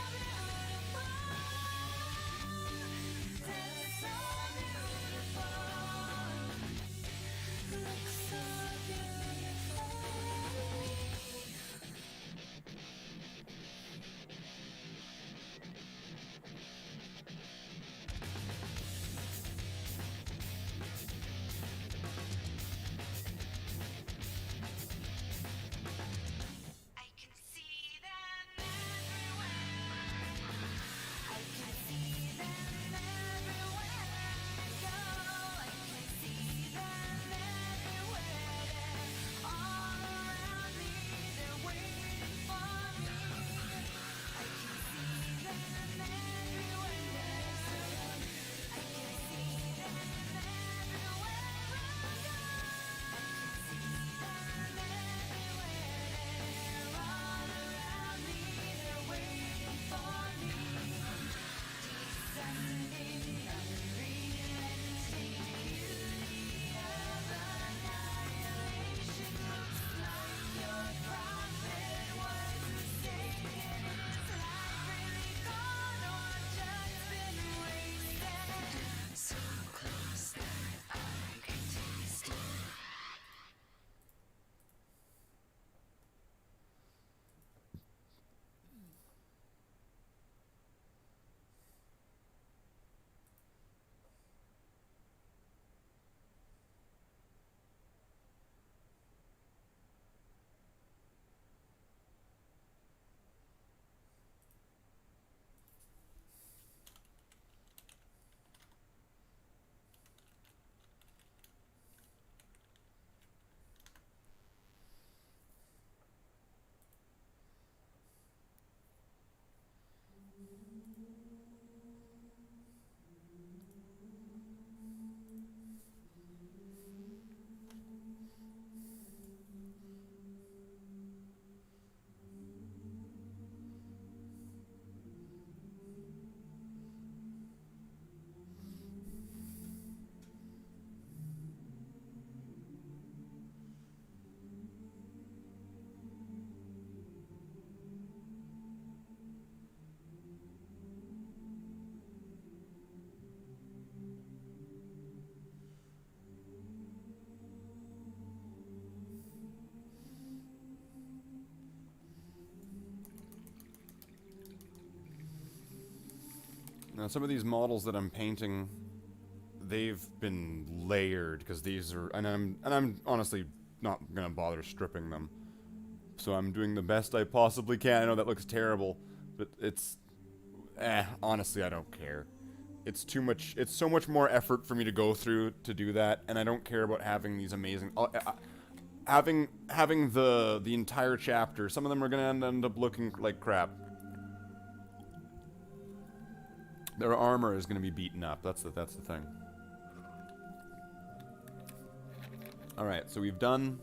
Now, some of these models that I'm painting, they've been layered because these are, and I'm honestly not gonna bother stripping them. So I'm doing the best I possibly can. I know that looks terrible, but it's, honestly, I don't care. It's too much. It's so much more effort for me to go through to do that, and I don't care about having these amazing. Having the entire chapter. Some of them are gonna end up looking like crap. Their armor is gonna be beaten up. That's the thing. All right, so we've done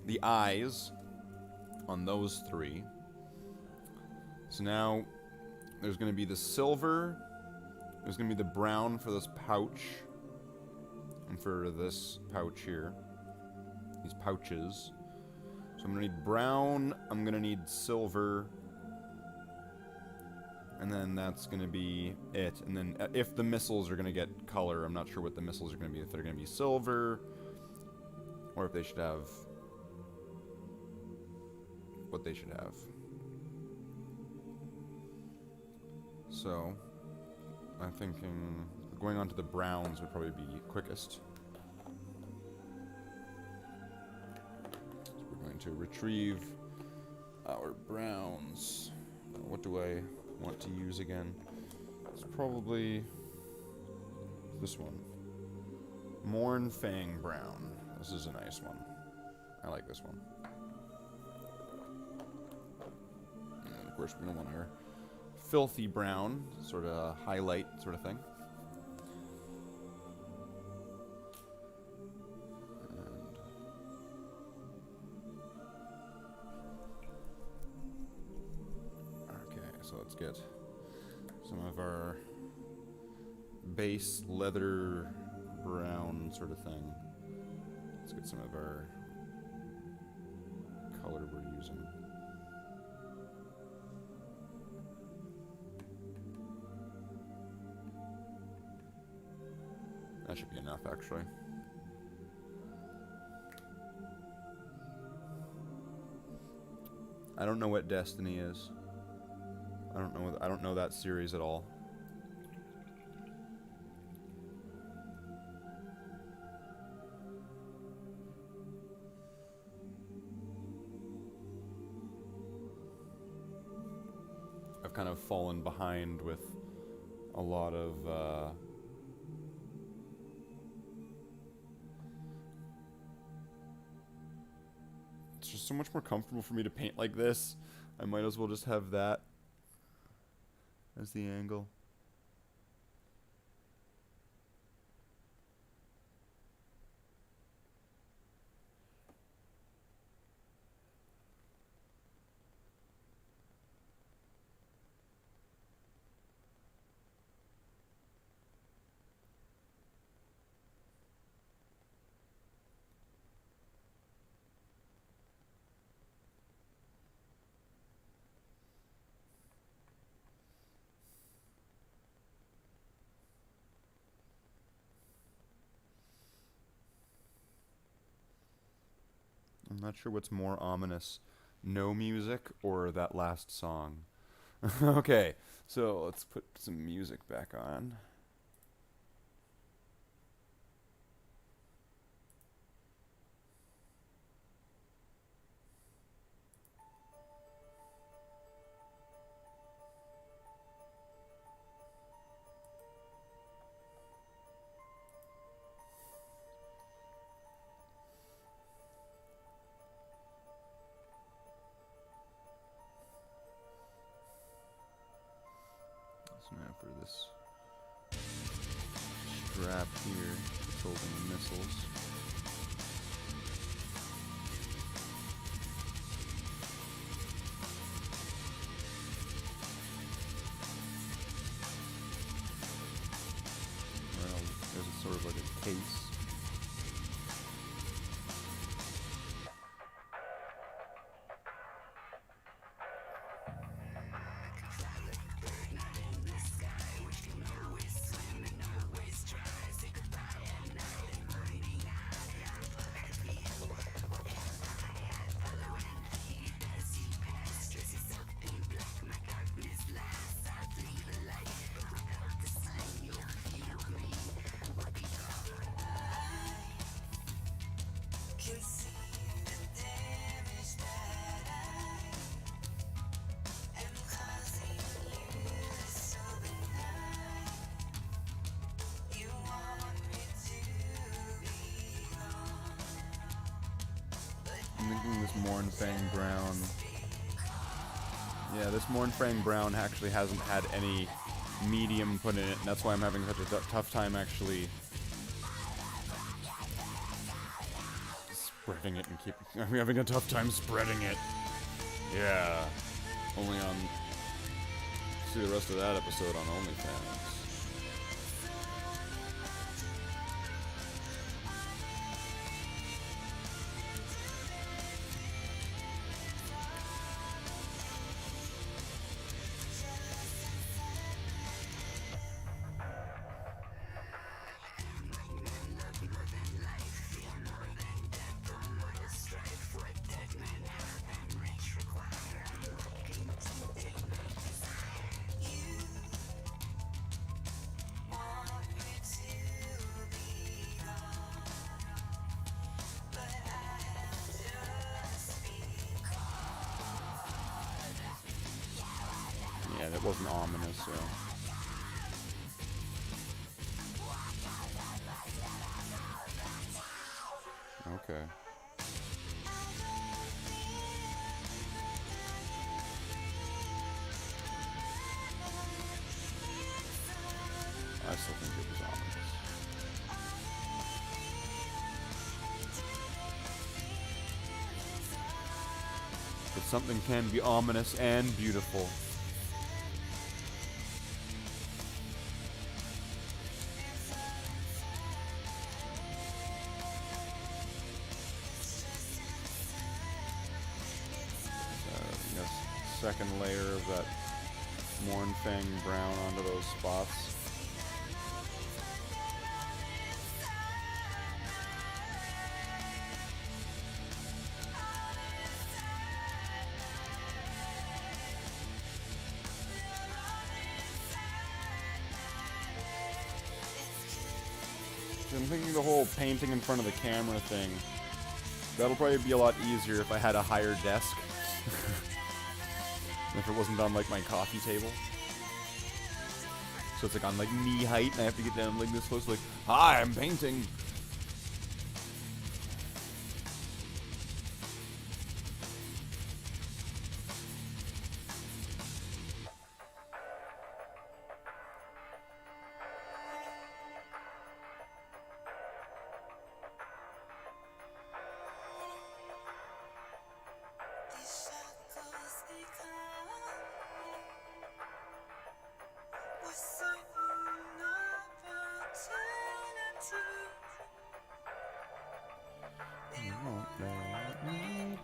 the eyes on those three. So now there's gonna be the silver. There's gonna be the brown for this pouch, and for this pouch here. These pouches. So I'm gonna need brown, I'm gonna need silver, and then that's gonna be it. And then if the missiles are gonna get color, I'm not sure what the missiles are gonna be. If they're gonna be silver, or if they should have what they should have. So I'm thinking going on to the browns would probably be quickest. To retrieve our browns. What do I want to use again? It's probably this one. Morn Fang Brown. This is a nice one. I like this one. And of course we're gonna want our filthy brown, sort of highlight sort of thing. So let's get some of our base leather brown sort of thing. Let's get some of our color we're using. That should be enough, actually. I don't know what Destiny is. I don't know that series at all. I've kind of fallen behind with a lot of it's just so much more comfortable for me to paint like this. I might as well just have that as the angle. I'm not sure what's more ominous, no music or that last song. Okay, so let's put some music back on. Now for this strap here, it's holding the missiles. Well, there's a sort of like a case. I'm thinking this Mornfang Brown. Yeah, this Mornfang Brown actually hasn't had any medium put in it, and that's why I'm having such a tough time actually spreading it and I'm having a tough time spreading it. Yeah. Only on... See the rest of that episode on OnlyFans. Yeah, that wasn't ominous, so... Okay. I still think it was ominous. But something can be ominous and beautiful. Second layer of that Mornfang Brown onto those spots. I'm thinking the whole painting in front of the camera thing, that'll probably be a lot easier if I had a higher desk. If it wasn't on, like, my coffee table. So it's, like, on, like, knee height, and I have to get down, like, this close, like, hi, I'm painting!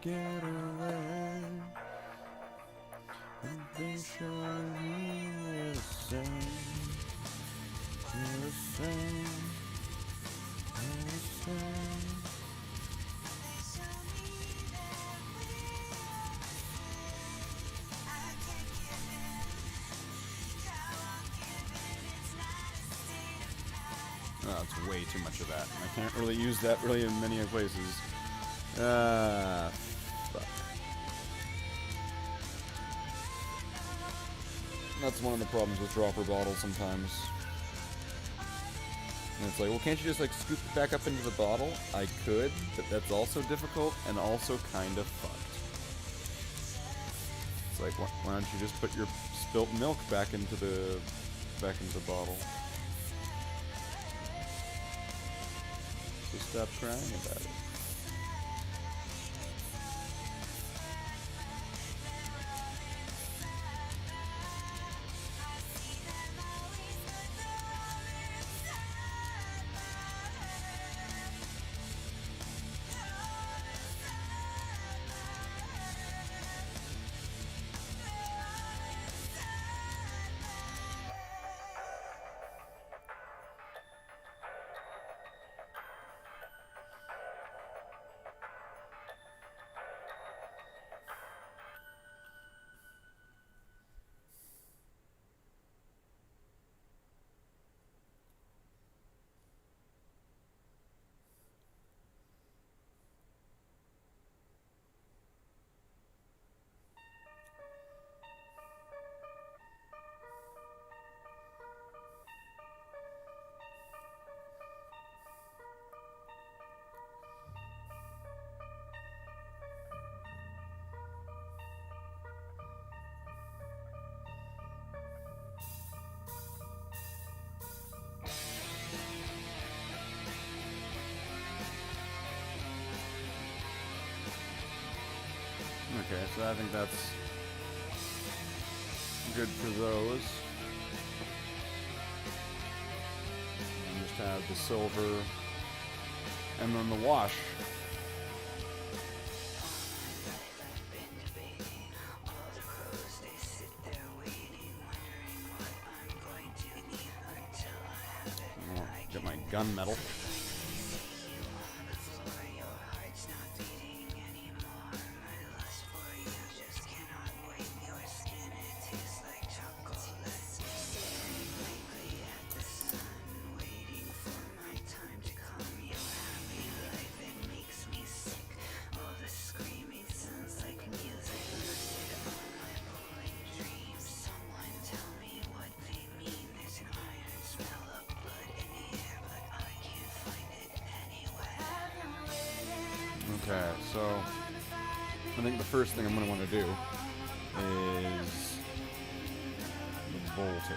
Get away, and they surely we're the same, we're the same, we're the same. Oh, it's way too much of that. I can't really use that really in many places. Fuck. That's one of the problems with dropper bottles sometimes. And it's like, well, can't you just, like, scoop it back up into the bottle? I could, but that's also difficult and also kind of fucked. It's like, why don't you just put your spilt milk back into the bottle? Just stop crying about it. Okay, so I think that's good for those. And just have the silver and then the wash. Get my gunmetal. Okay, so I think the first thing I'm going to want to do is the bolter.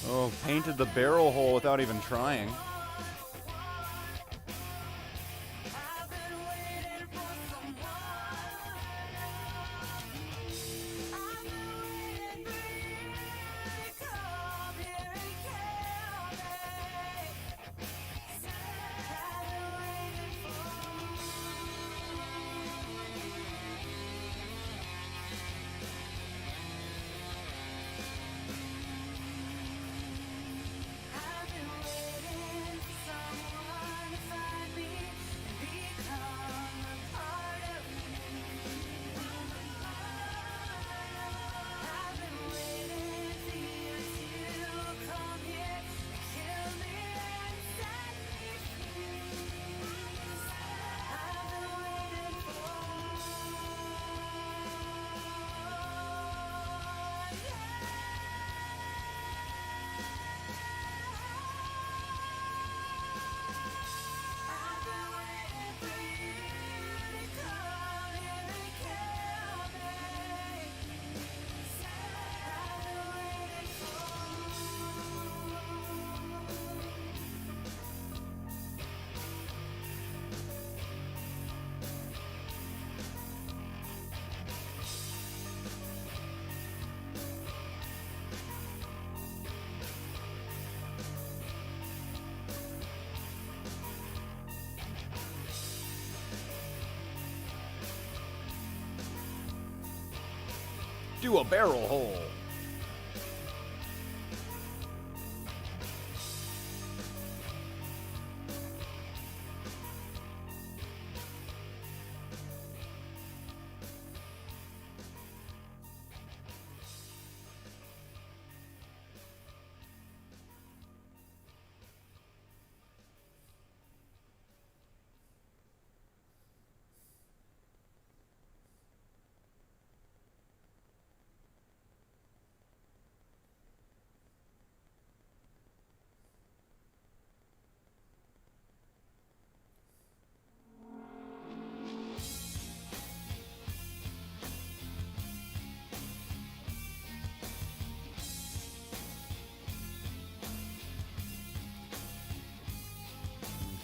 Oh, painted the barrel hole without even trying. Do a barrel hole.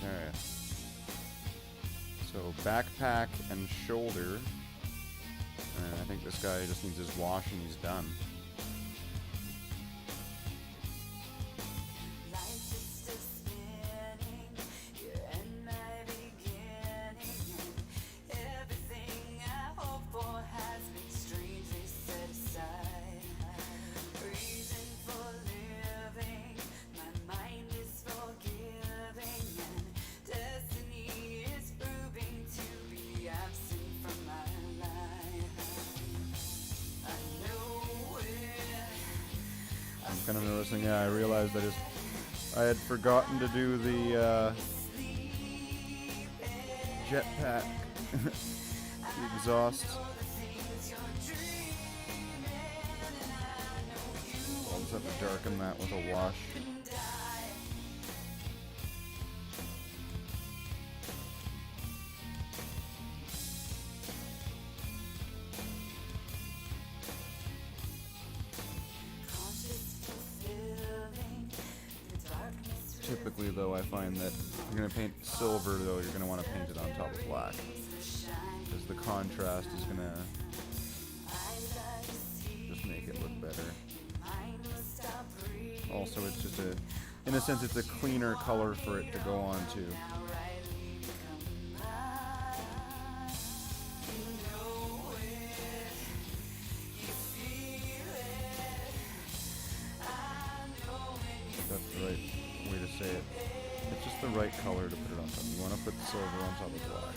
Okay. So backpack and shoulder. And I think this guy just needs his wash and he's done. Life is still spinning. kind of noticing. Yeah, I realized I had forgotten to do the jetpack, the exhaust. I'll just have to darken that with a wash. Typically, though, I find that if you're going to paint silver, though, you're going to want to paint it on top of black, because the contrast is going to just make it look better. Also, it's just in a sense, it's a cleaner color for it to go on to. That's the right way to say it. It's just the right color to put it on top. You want to put the silver on top of black.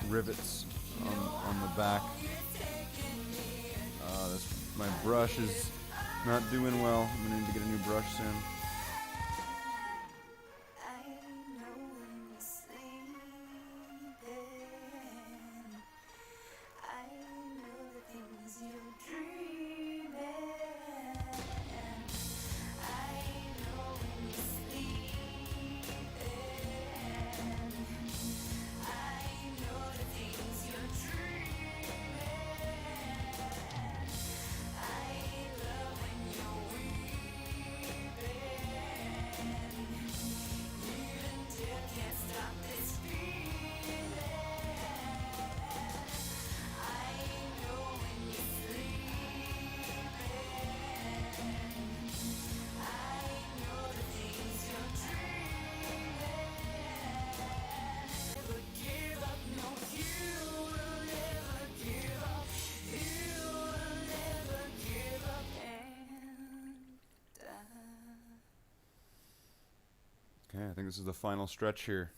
Rivets on the back. My brush is not doing well. I'm gonna need to get a new brush soon. Okay, I think this is the final stretch here.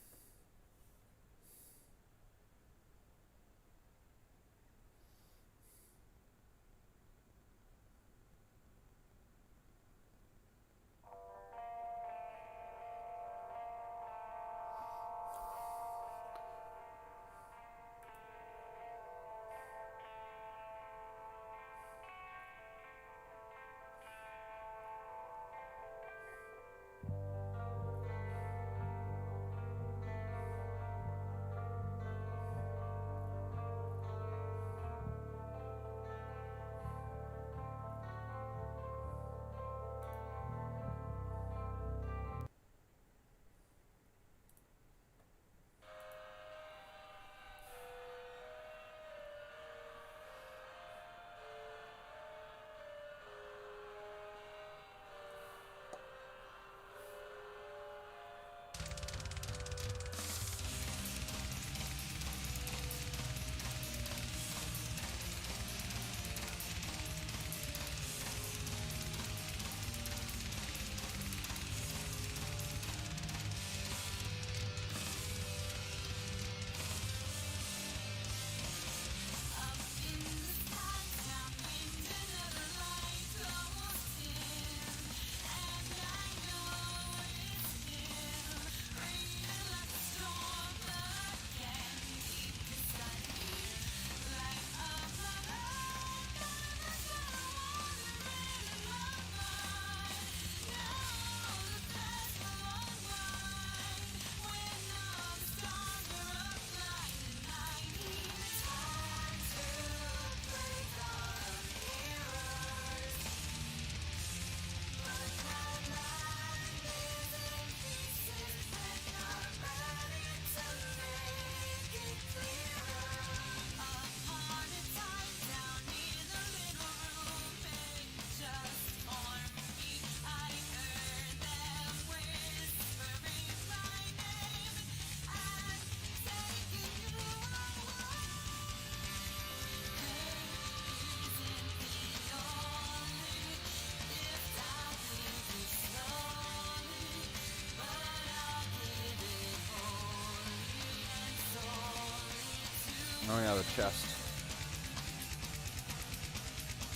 chest.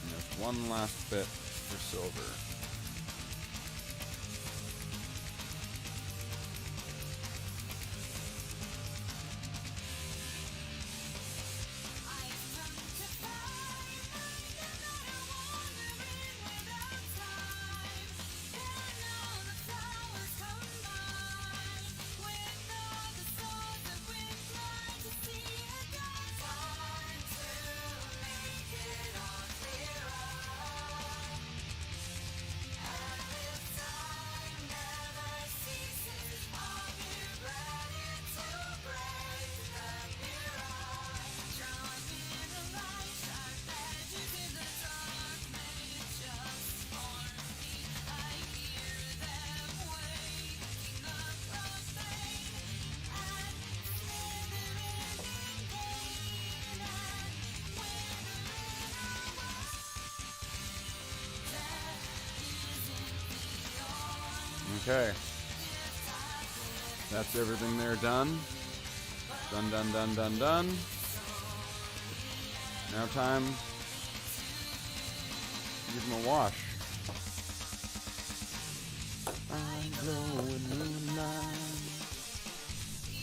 And there's one last bit for silver. Okay. That's everything there done. Done, done, done, done, done. Now time to give him a wash. I glow in moonlight.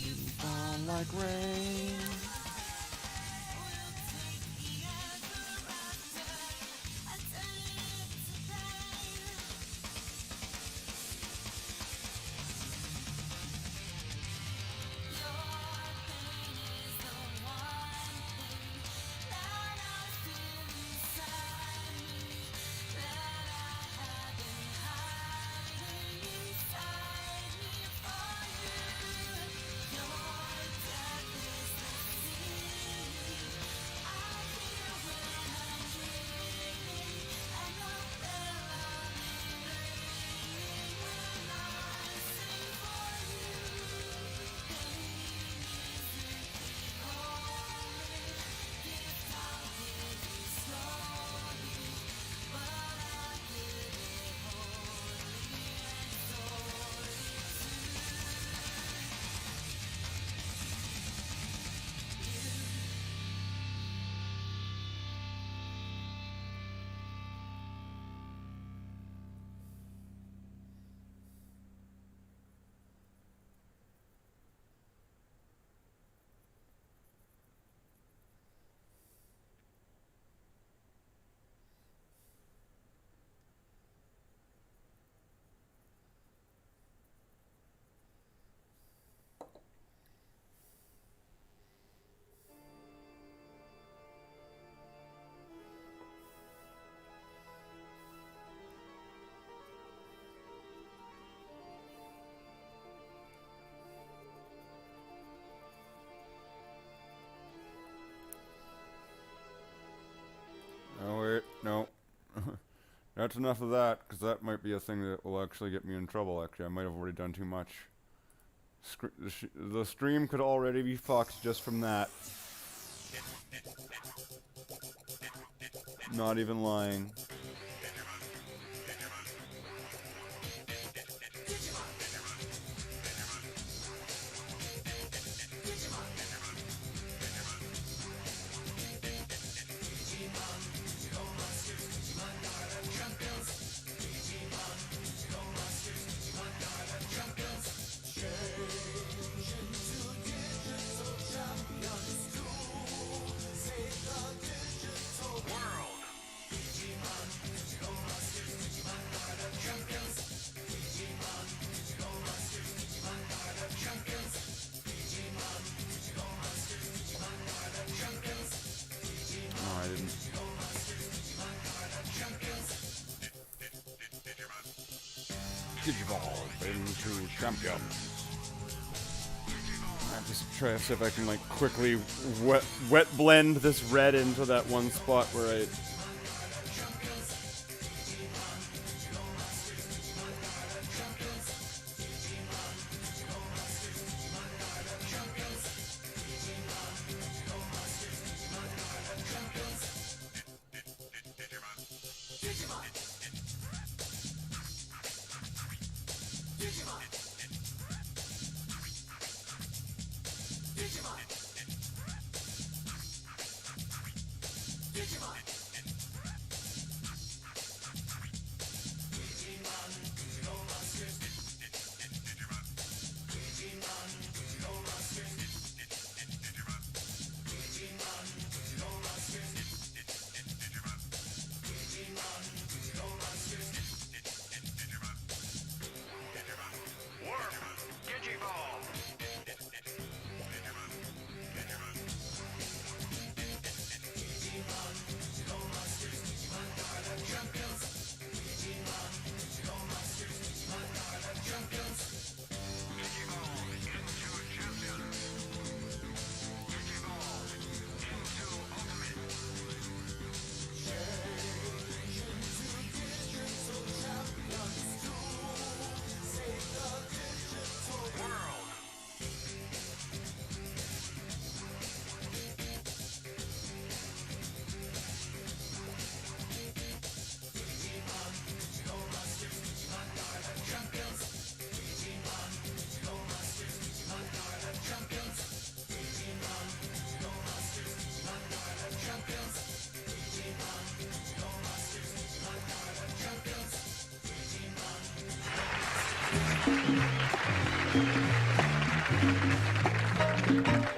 You fall like rain. Oh wait, no. That's enough of that, because that might be a thing that will actually get me in trouble, actually. I might have already done too much. The stream could already be fucked just from that. Not even lying. Digivolve into champions. I just try to see if I can like quickly wet blend this red into that one spot where I.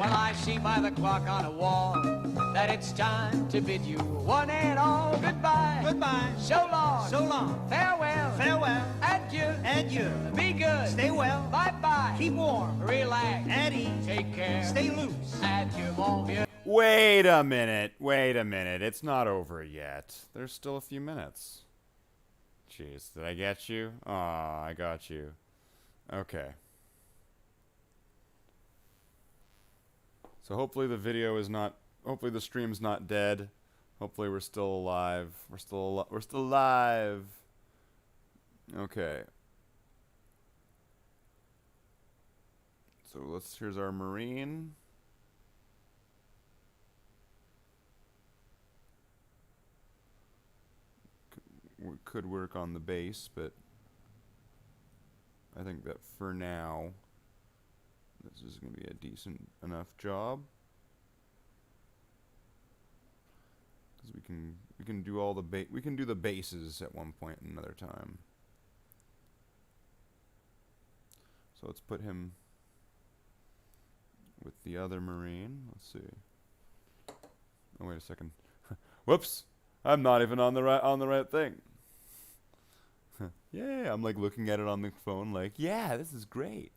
Well, I see by the clock on the wall that it's time to bid you one and all goodbye. Goodbye. So long. So long. Farewell. Farewell. Adieu. Adieu. Be good. Stay well. Bye-bye. Keep warm. Relax. At ease. Take care. Stay loose. Adieu, mon vieux. Wait a minute. Wait a minute. It's not over yet. There's still a few minutes. Jeez, did I get you? Aw, I got you. Okay. So hopefully the video is not, hopefully the stream's not dead. Hopefully we're still alive. We're still alive. Okay. So here's our Marine. We could work on the base, but I think that for now this is going to be a decent enough job, because we can do all the we can do the bases at one point another time. So let's put him with the other Marine. Let's see. Oh, wait a second. Whoops! I'm not even on the right thing. Yeah, I'm like looking at it on the phone like, yeah, this is great.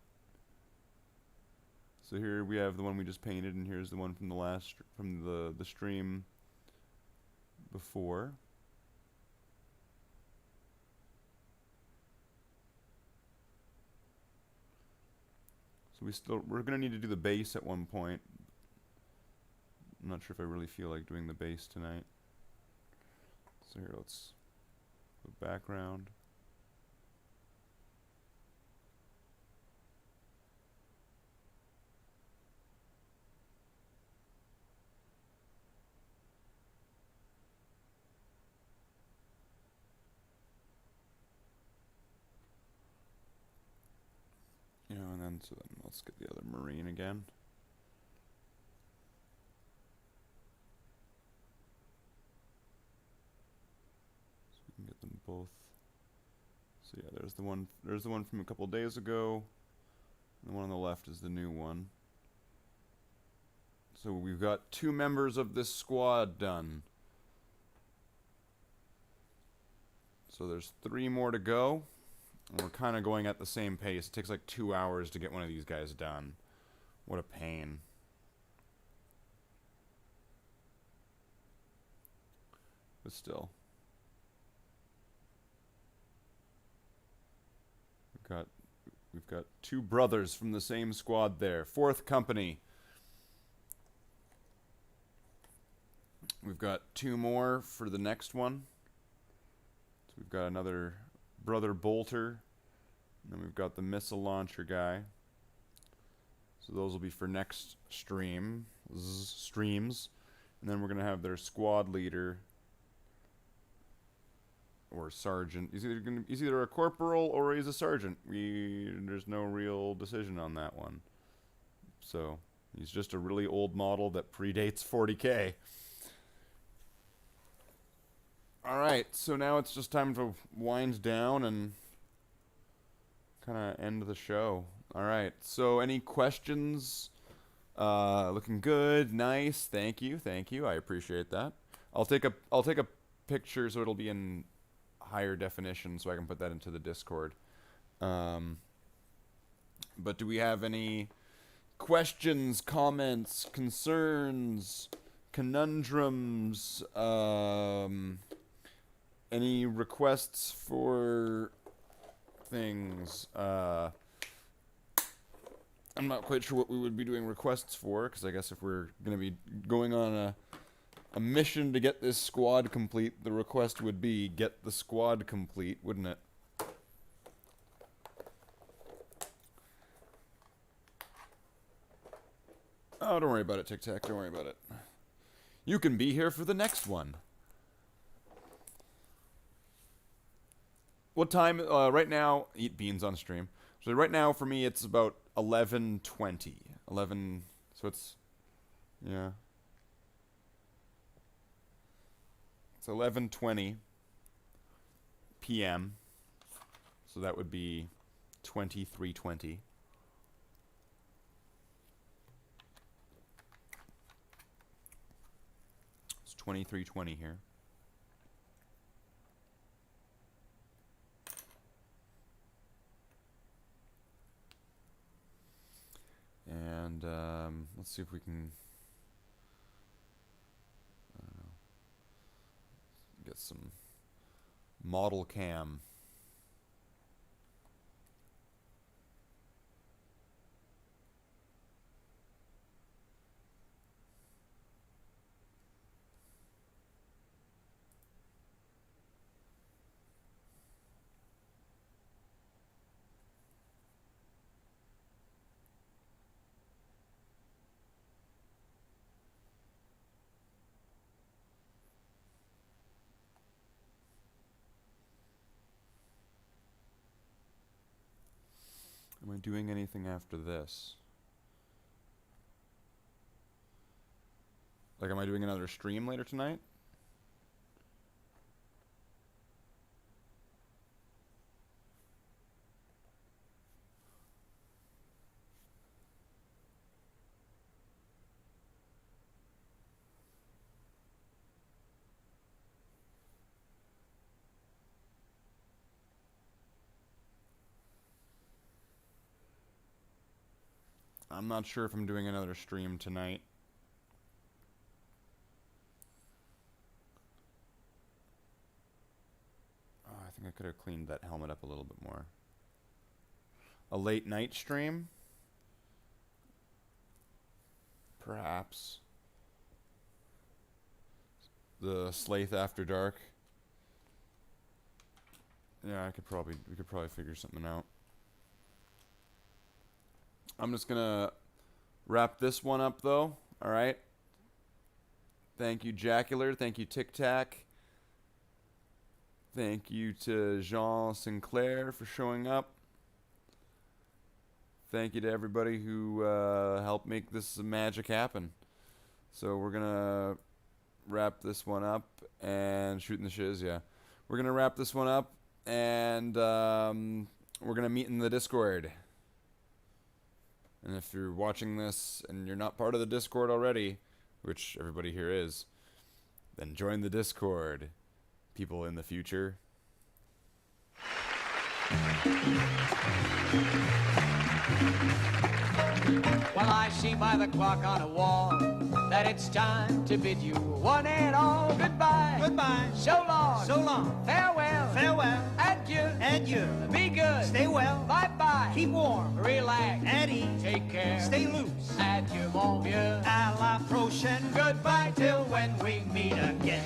So here we have the one we just painted, and here's the one from the stream before. So we're gonna need to do the base at one point. I'm not sure if I really feel like doing the base tonight. So here, let's put background. You know, and then let's get the other Marine again. So we can get them both. So yeah, there's the one from a couple days ago. And the one on the left is the new one. So we've got 2 members of this squad done. So there's 3 more to go. And we're kind of going at the same pace. It takes like 2 hours to get one of these guys done. What a pain. But still. We've got 2 brothers from the same squad there. 4th company. We've got 2 more for the next one. So we've got another Brother Bolter, and then we've got the missile launcher guy. So those will be for next streams, and then we're gonna have their squad leader or sergeant. He's either a corporal or he's a sergeant. There's no real decision on that one. So he's just a really old model that predates 40K. Alright, so now it's just time to wind down and kind of end the show. Alright, so any questions? Looking good, nice, thank you, I appreciate that. I'll take a picture so it'll be in higher definition so I can put that into the Discord. But do we have any questions, comments, concerns, conundrums, any requests for things? I'm not quite sure what we would be doing requests for, because I guess if we're going to be going on a mission to get this squad complete, the request would be get the squad complete, wouldn't it? Oh, don't worry about it, Tic Tac, don't worry about it. You can be here for the next one. What time? Right now, eat beans on stream. So right now, for me, it's about 11:20. 11. So it's, yeah. It's 11:20 p.m. So that would be 23:20. 2320 here. And let's see if we can get some model cam. Am I doing anything after this? Like, am I doing another stream later tonight? I'm not sure if I'm doing another stream tonight. Oh, I think I could have cleaned that helmet up a little bit more. A late night stream? Perhaps. The Slathe After Dark. Yeah, we could probably figure something out. I'm just gonna wrap this one up though. All right. Thank you, Jacular. Thank you, Tic Tac. Thank you to Jean Sinclair for showing up. Thank you to everybody who helped make this magic happen. So we're gonna wrap this one up and shooting the shiz. Yeah, we're gonna wrap this one up and we're gonna meet in the Discord. And if you're watching this and you're not part of the Discord already, which everybody here is, then join the Discord, people in the future. Well, I see by the clock on a wall that it's time to bid you one and all goodbye. Goodbye. So long. So long. Farewell. Farewell. Adieu. Adieu. Be good. Stay well. Bye-bye. Keep warm. Relax. At ease. Take care. Stay loose. Adieu, mon vieux. À la prochaine. Goodbye till when we meet again.